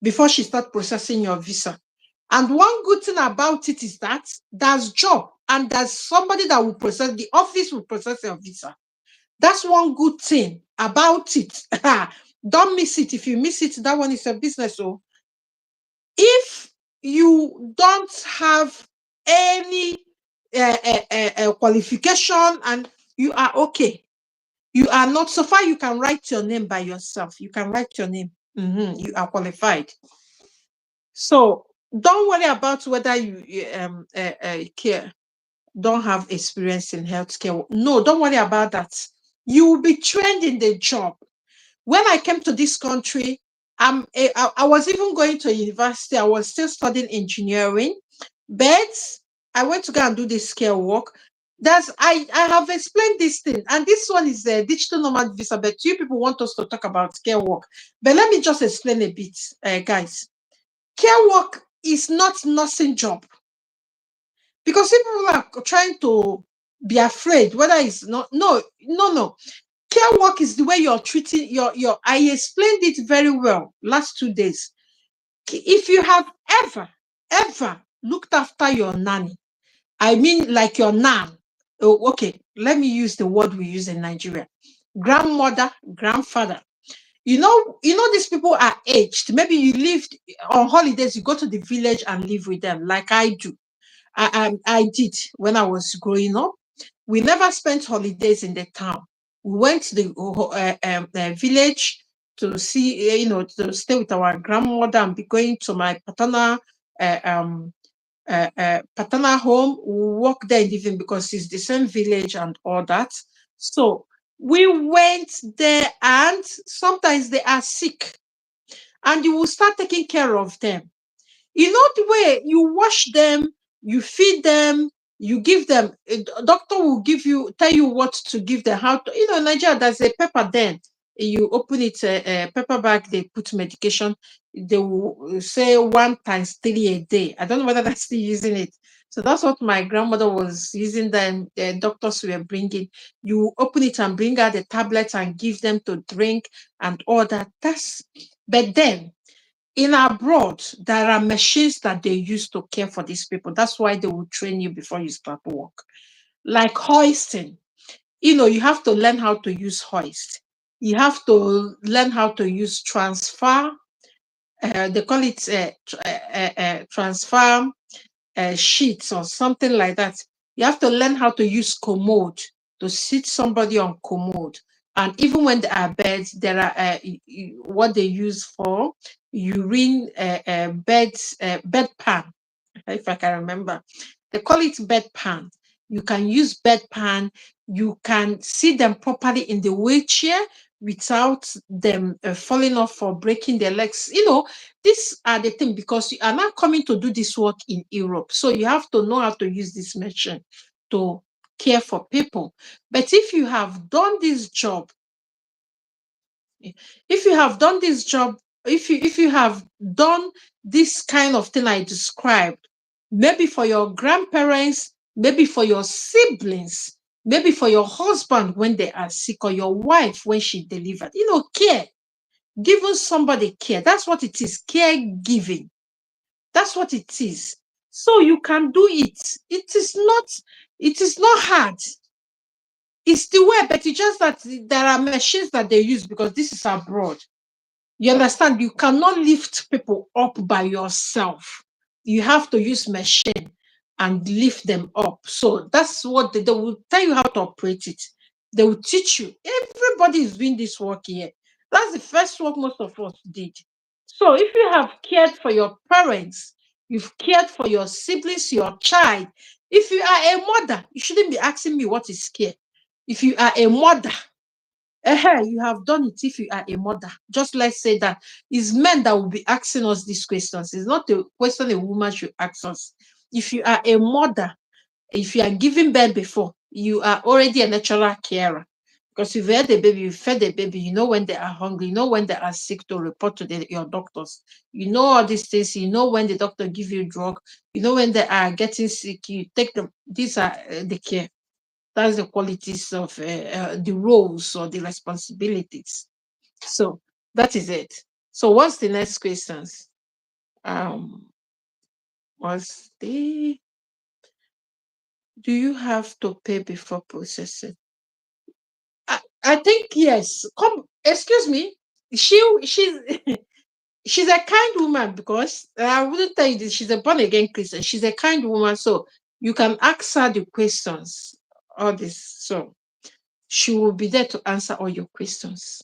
before she start processing your visa. And one good thing about it is that there's job and there's somebody that will process, the office will process your visa. That's one good thing about it. Don't miss it. If you miss it, that one is a business. So if you don't have any qualification and you are okay, you are not, so far you can write your name by yourself. You can write your name. You are qualified. So don't worry about whether you care, don't have experience in healthcare. No, don't worry about that. You will be trained in the job. When I came to this country, I was even going to university. I was still studying engineering, but I went to go and do this care work. I have explained this thing, and this one is a digital nomad visa. But you people want us to talk about care work. But let me just explain a bit, guys. Care work is not nursing job because people are trying to be afraid whether it's not. No, no, no. Care work is the way you're treating your I explained it very well last 2 days. If you have ever looked after your nanny, I mean like your nan. Oh, okay, let me use the word we use in Nigeria. Grandmother, grandfather. These people are aged. Maybe you lived on holidays, you go to the village and live with them, like I do. I did when I was growing up. We never spent holidays in the town. We went to the village to see, to stay with our grandmother and be going to my paternal home. We walk there in the evening because it's the same village and all that. So we went there, and sometimes they are sick, and you will start taking care of them. The way you wash them, you feed them, you give them, a doctor will tell you what to give them, how to, in Nigeria, there's a paper then. You open it, a paper bag, they put medication, they will say 1 times 3 a day. I don't know whether that's still using it. So that's what my grandmother was using then. The doctors were bringing. You open it and bring out the tablets and give them to drink and all that. But then in abroad, there are machines that they use to care for these people. That's why they will train you before you start work. Like hoisting, you have to learn how to use hoist. You have to learn how to use transfer. They call it transfer sheets or something like that. You have to learn how to use commode to sit somebody on commode. And even when there are beds, there are what they use for urine bedpan, if I can remember. They call it bedpan. You can use bedpan. You can see them properly in the wheelchair without them falling off or breaking their legs. These are the things, because you are not coming to do this work in Europe. So you have to know how to use this machine to care for people. But if you have done this job, if you have done this job, if you have done this kind of thing I described, maybe for your grandparents, maybe for your siblings, maybe for your husband when they are sick, or your wife when she delivered, care, giving somebody care. That's what it is, caregiving. That's what it is. So you can do it. It is not hard. It's the way, but it's just that there are machines that they use because this is abroad. You understand? You cannot lift people up by yourself. You have to use machine and lift them up. So that's what they will tell you how to operate it. They will teach you. Everybody is doing this work here. That's the first work most of us did. So if you have cared for your parents, you've cared for your siblings, your child. If you are a mother, you shouldn't be asking me what is care. If you are a mother, you have done it. If you are a mother, just let's say that it's men that will be asking us these questions. It's not a question a woman should ask us. If you are a mother, if you are giving birth before, you are already a natural carer. Because if you had a baby, you fed a baby, you know when they are hungry, you know when they are sick to report to your doctors. You know all these things. You know when the doctor give you drug. You know when they are getting sick, you take them. These are the care. That's the qualities of the roles or the responsibilities. So that is it. So what's the next questions? Was the Do you have to pay before processing? I think yes. Come, excuse me. She's she's a kind woman because I wouldn't tell you this. She's a born again Christian. She's a kind woman, so you can ask her the questions. All this, so she will be there to answer all your questions.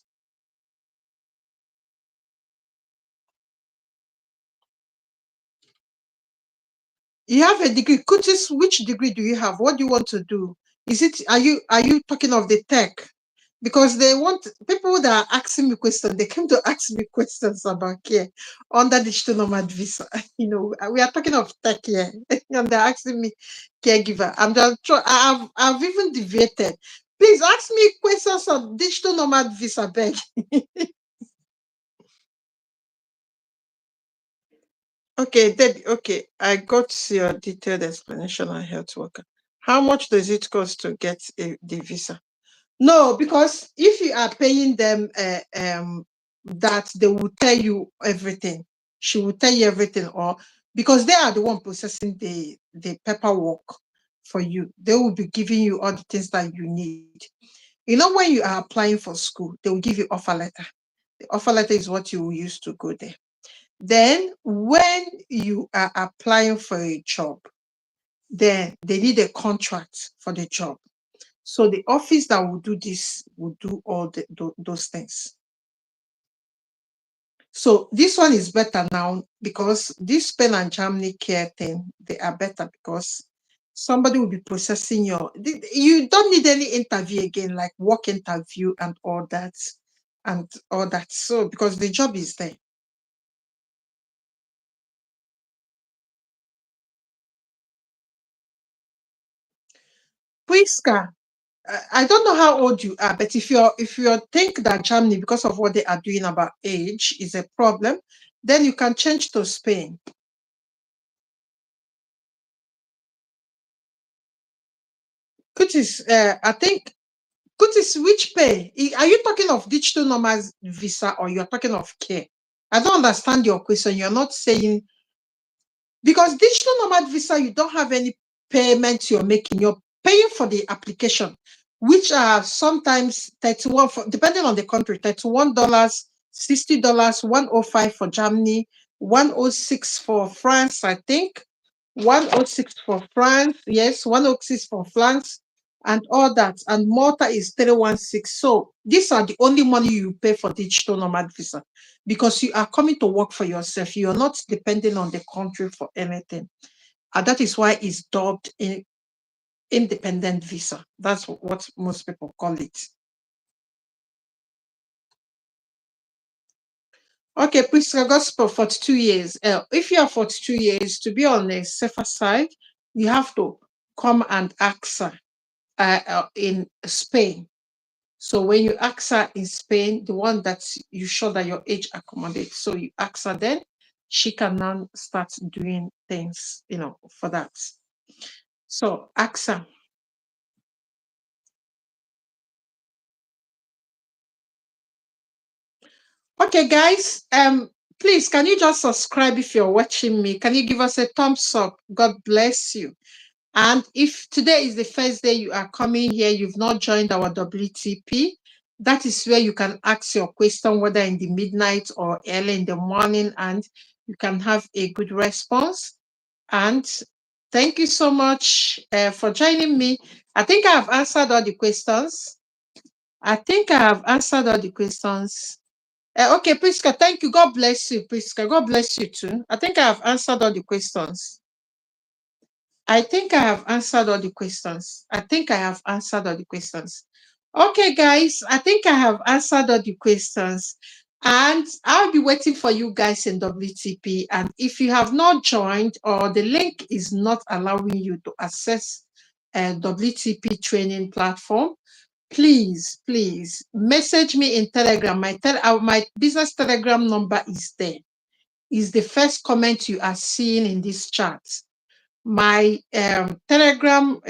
You have a degree. Curtis, which degree do you have? What do you want to do? Is it are you talking of the tech? Because they want people that are asking me questions, they came to ask me questions about care under digital nomad visa. We are talking of tech here, and they're asking me caregiver. I'm just I've even deviated. Please ask me questions on digital nomad visa, beg. Okay, Debbie, okay. I got your detailed explanation on health worker. How much does it cost to get the visa? No, because if you are paying them that, they will tell you everything. She will tell you everything, or because they are the one processing the paperwork for you. They will be giving you all the things that you need. When you are applying for school, they will give you offer letter. The offer letter is what you will use to go there. Then when you are applying for a job, then they need a contract for the job. So the office that will do this will do all those things. So this one is better now because this Spain and Germany care thing, they are better because somebody will be processing you don't need any interview again, like work interview and all that. So because the job is there. Priska, I don't know how old you are, but if you think that Germany, because of what they are doing about age, is a problem, then you can change to Spain. I think, which pay? Are you talking of digital nomad visa or you're talking of care? I don't understand your question. You're not saying, because digital nomad visa, you don't have any payment you're making. You're paying for the application, which are sometimes 31 depending on the country, $31, $60, 105 for Germany, 106 for France, I think. 106 for France, yes, 106 for France, and all that. And Malta is 316. So these are the only money you pay for digital nomad visa because you are coming to work for yourself. You're not depending on the country for anything. And that is why it's dubbed independent visa. That's what most people call it. Okay, Priska Gospel, 42 years. If you are 42 years, to be on the safer side, you have to come and ask her in Spain. So when you ask her in Spain, the one that you show that your age accommodates, so you ask her then, she can now start doing things, for that. So ask her. Okay, guys, please, can you just subscribe if you're watching me? Can you give us a thumbs up? God bless you. And if today is the first day you are coming here, you've not joined our WTP, that is where you can ask your question, whether in the midnight or early in the morning, and you can have a good response. And thank you so much for joining me. I think I have answered all the questions. Okay, Priska, thank you. God bless you, Priska. God bless you too. I think I have answered all the questions. I think I have answered all the questions. Okay, guys, I think I have answered all the questions. And I'll be waiting for you guys in WTP. And if you have not joined or the link is not allowing you to access a WTP training platform, please, please message me in Telegram. My business Telegram number is there. Is the first comment you are seeing in this chat. My Telegram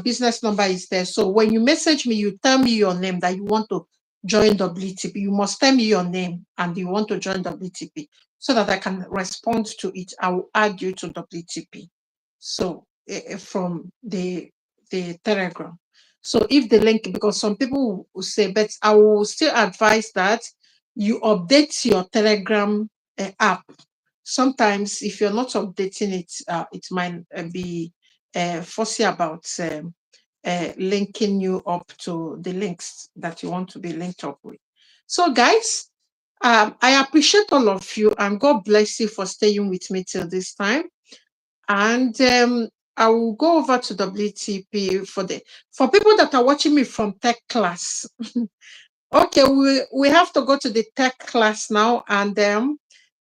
business number is there. So when you message me, you tell me your name that you want to join WTP. You must tell me your name and you want to join WTP so that I can respond to it. I will add you to WTP. So from the Telegram. So if the link, because some people will say, but I will still advise that you update your Telegram app. Sometimes if you're not updating it, it might be fussy about linking you up to the links that you want to be linked up with. So guys, I appreciate all of you and God bless you for staying with me till this time. And I will go over to WTP for people that are watching me from tech class. Okay, we have to go to the tech class now, and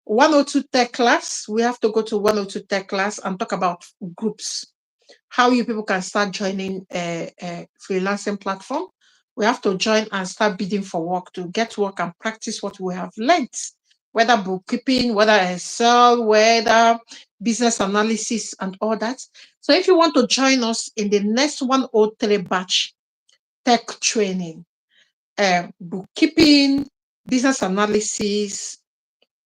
102 tech class. We have to go to 102 tech class and talk about groups, how you people can start joining a freelancing platform. We have to join and start bidding for work to get work and practice what we have learned, whether bookkeeping, whether Excel, whether business analysis and all that. So if you want to join us in the next 103 batch tech training, bookkeeping, business analysis,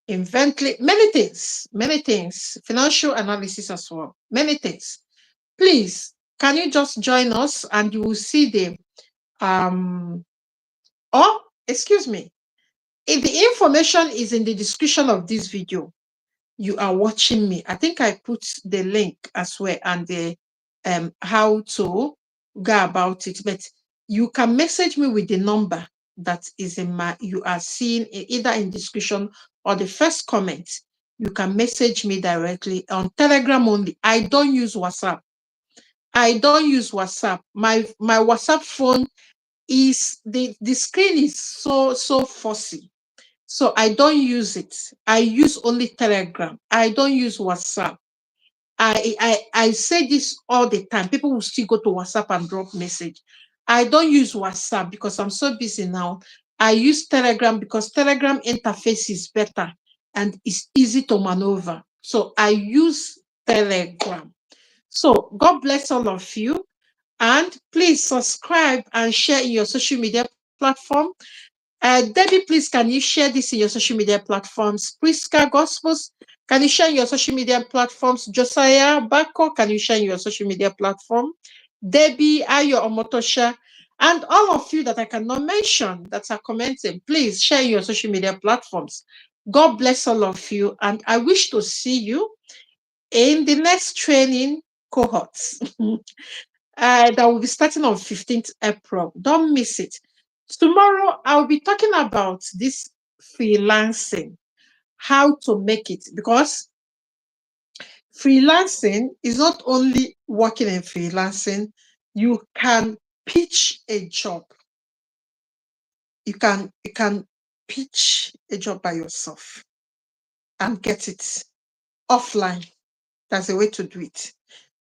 inventory, many things, financial analysis as well, many things. Please, can you just join us and you will see the excuse me, if the information is in the description of this video, you are watching me. I think I put the link as well and the how to go about it. But you can message me with the number that is you are seeing either in description or the first comment. You can message me directly on Telegram only. I don't use WhatsApp. I don't use WhatsApp. My WhatsApp phone is the screen is so fussy. So I don't use it. I use only Telegram. I don't use WhatsApp. I say this all the time. People will still go to WhatsApp and drop message. I don't use WhatsApp because I'm so busy now. I use Telegram because Telegram interface is better and it's easy to maneuver. So I use Telegram. So God bless all of you. And please subscribe and share in your social media platform. Debbie, please, can you share this in your social media platforms? Priska Gospels, can you share in your social media platforms? Josiah Bako, can you share in your social media platform? Debbie, Ayo Omotosha, and all of you that I cannot mention that are commenting, please share in your social media platforms. God bless all of you, and I wish to see you in the next training cohorts. That will be starting on 15th April. Don't miss it. Tomorrow, I'll be talking about this freelancing, how to make it, because freelancing is not only working in freelancing, you can pitch a job. You can pitch a job by yourself and get it offline. That's a way to do it.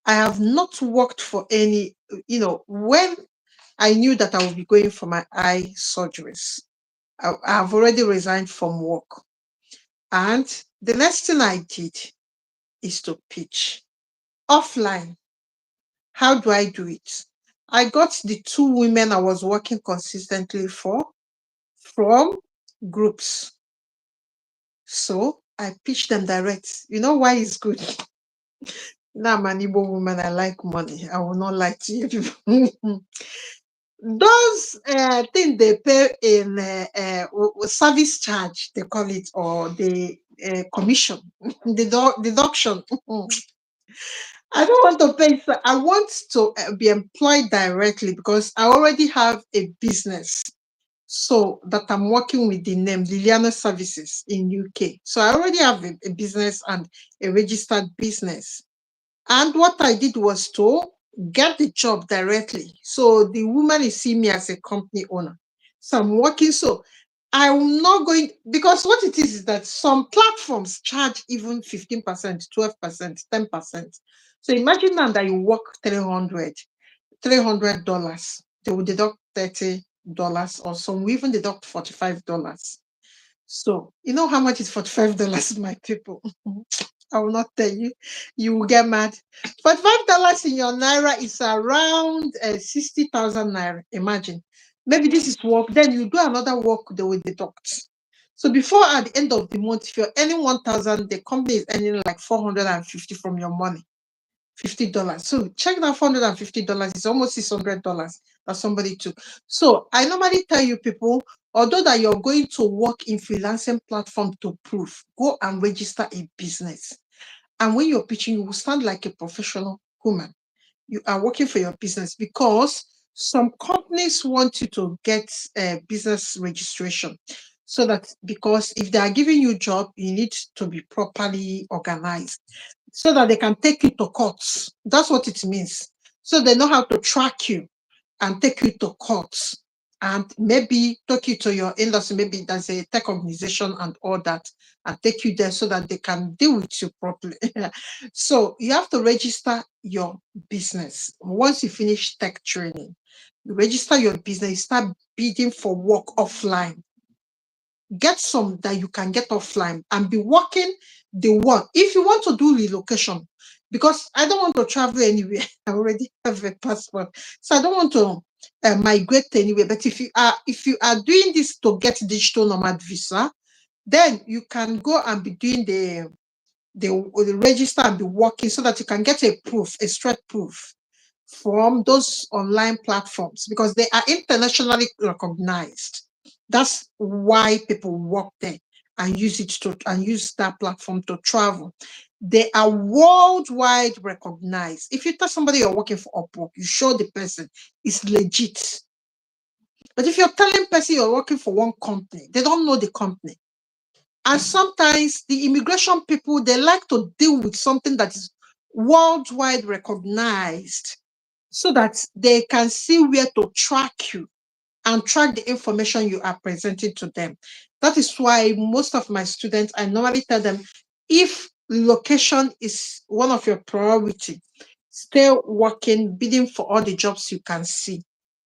I have not worked for any, when I knew that I would be going for my eye surgeries, I've already resigned from work. And the next thing I did is to pitch offline. How do I do it? I got the 2 women I was working consistently for from groups. So I pitched them direct. You know why it's good? Now I'm an Igbo woman, I like money. I will not lie to you. Those things they pay in service charge, they call it, or the commission, the deduction. I don't want to pay. I want to be employed directly because I already have a business. So that I'm working with the name Liliana Services in UK. So I already have a business and a registered business. And what I did was to get the job directly. So the woman is seeing me as a company owner. So I'm working. So I'm not going, because what it is that some platforms charge even 15%, 12%, 10%. So imagine now that you work $300. They will deduct $30, or some will even deduct $45. So, you know how much is $45, my people? I will not tell you. You will get mad. $45 in your naira is around 60,000 naira. Imagine. Maybe this is work. Then you do another work, they will deduct. So before at the end of the month, if you're earning 1,000, the company is earning like 450 from your money. $50. So check that $450 is almost $600 that somebody took. So I normally tell you people, although that you're going to work in freelancing platform to prove, go and register a business. And when you're pitching, you will sound like a professional woman. You are working for your business, because some companies want you to get a business registration. So that, because if they are giving you a job, you need to be properly organized, so that they can take you to courts. That's what it means. So they know how to track you and take you to courts, and maybe take you to your industry. Maybe there's a tech organization and all that, and take you there so that they can deal with you properly. So you have to register your business. Once you finish tech training, you register your business, you start bidding for work offline. Get some that you can get offline and be working the one. If you want to do relocation, because I don't want to travel anywhere, I already have a passport, so I don't want to migrate anywhere. But if you are doing this to get digital nomad visa, then you can go and be doing the register and be working, so that you can get a proof, a straight proof from those online platforms, because they are internationally recognized. That's why people work there and use that platform to travel. They are worldwide recognized. If you tell somebody you're working for Upwork, you show the person it's legit. But if you're telling person you're working for one company, they don't know the company. And sometimes the immigration people, they like to deal with something that is worldwide recognized, so that they can see where to track you and track the information you are presenting to them. That is why most of my students, I normally tell them, if location is one of your priority, stay working, bidding for all the jobs you can see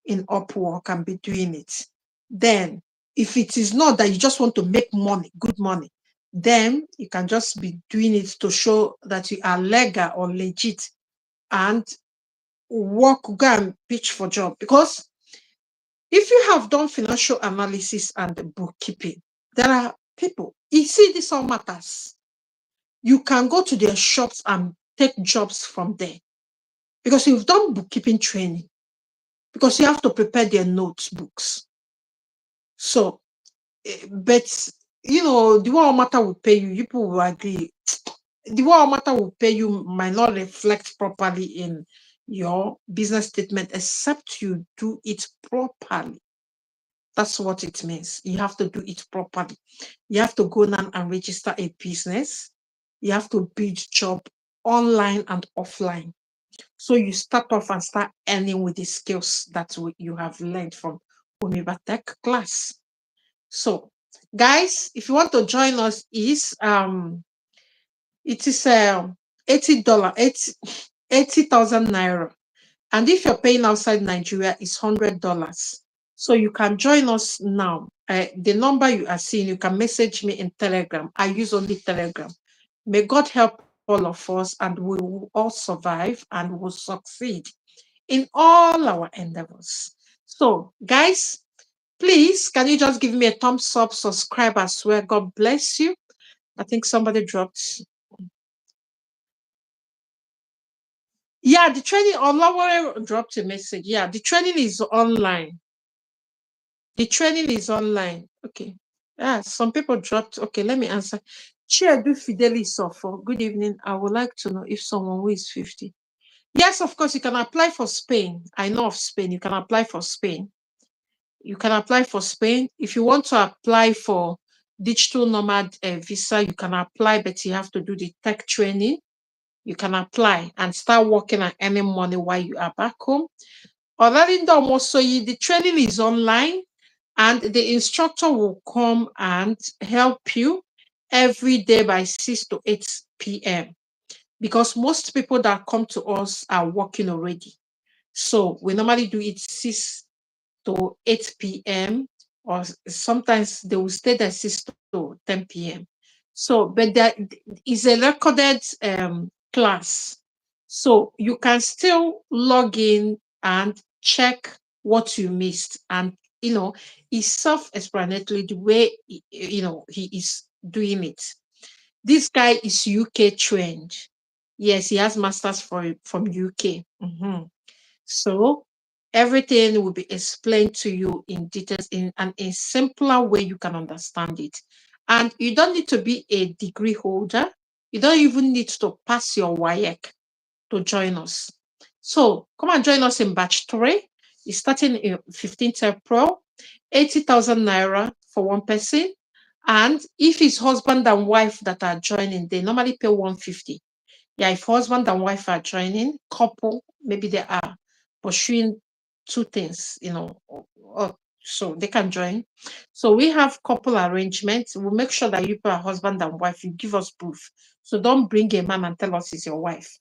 in Upwork and be doing it. Then, if it is not that you just want to make money, good money, then you can just be doing it to show that you are legal or legit, and work, go and pitch for job. Because if you have done financial analysis and bookkeeping, there are people, you see, this all matters. You can go to their shops and take jobs from there, because you've done bookkeeping training, because you have to prepare their notebooks. So, but the one matter will pay you, people will agree. The one matter will pay you might not reflect properly in your business statement, except you do it properly. That's what it means. You have to do it properly. You have to go down and register a business. You have to build job online and offline. So you start off and start earning with the skills that you have learned from Womiba Tech class. So, guys, if you want to join us, it is $80, 80,000 naira. And if you're paying outside Nigeria, it's $100. So you can join us now. The number you are seeing, you can message me in Telegram. I use only Telegram. May God help all of us, and we will all survive and will succeed in all our endeavors. So, guys, please, can you just give me a thumbs up, subscribe as well? God bless you. I think somebody dropped. Yeah, the training, Olawale dropped a message. Yeah, the training is online. The training is online. Okay. Yeah, some people dropped. Okay, let me answer. Chiedu Fidelis for good evening. I would like to know if someone who is 50. Yes, of course, you can apply for Spain. I know of Spain. You can apply for Spain. You can apply for Spain. If you want to apply for digital nomad visa, you can apply, but you have to do the tech training. You can apply and start working and earning money while you are back home. The training is online, and the instructor will come and help you every day by 6 to 8 p.m. because most people that come to us are working already. So we normally do it 6 to 8 p.m. or sometimes they will stay there 6 to 10 p.m. So, but there is a recorded class. So you can still log in and check what you missed. And, it's self-explanatory the way, he is doing it. This guy is UK trained. Yes, he has masters from UK. So everything will be explained to you in details in a simpler way you can understand it. And you don't need to be a degree holder. You don't even need to pass your WAEC to join us. So come and join us in batch 3. It's starting in 15th April, 80,000 naira for one person. And if it's husband and wife that are joining, they normally pay 150. Yeah, if husband and wife are joining, couple, maybe they are pursuing two things, so they can join. So we have couple arrangements. We'll make sure that you are husband and wife. You give us proof. So don't bring a man and tell us he's your wife.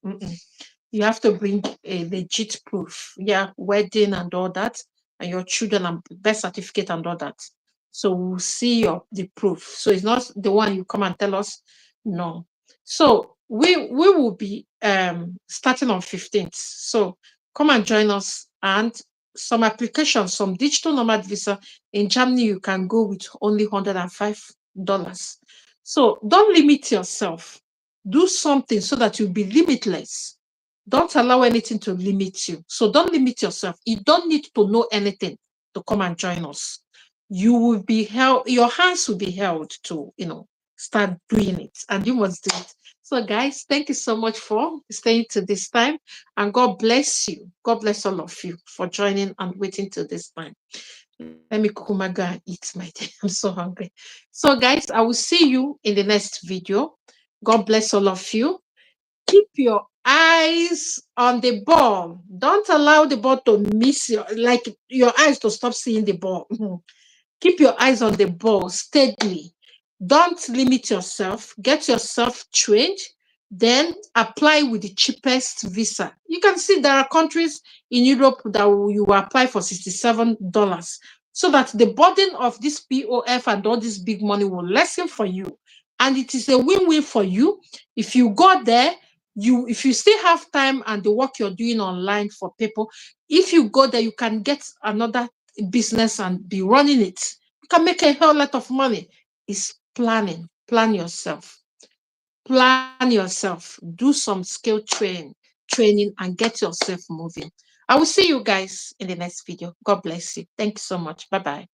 You have to bring a legit proof. Yeah, wedding and all that, and your children and birth certificate and all that. So we'll see the proof. So it's not the one you come and tell us. No. So we will be starting on 15th. So come and join us. And some applications, some digital nomad visa in Germany, you can go with only $105. So don't limit yourself. Do something so that you'll be limitless. Don't allow anything to limit you. So don't limit yourself. You don't need to know anything to come and join us. You will be held, your hands will be held to, start doing it, and you must do it. So, guys, thank you so much for staying to this time, and God bless you. God bless all of you for joining and waiting till this time. Let me go and eat my day. I'm so hungry. So, guys, I will see you in the next video. God bless all of you. Keep your eyes on the ball. Don't allow the ball to miss your eyes to stop seeing the ball. Keep your eyes on the ball steadily. Don't limit yourself. Get yourself trained. Then apply with the cheapest visa. You can see there are countries in Europe that you will apply for $67, so that the burden of this POF and all this big money will lessen for you. And it is a win-win for you. If you go there, if you still have time and the work you're doing online for people, if you go there, you can get another business and be running it. You can make a whole lot of money. It's planning. Plan yourself. Plan yourself. Do some skill training and get yourself moving. I will see you guys in the next video. God bless you. Thank you so much. Bye-bye.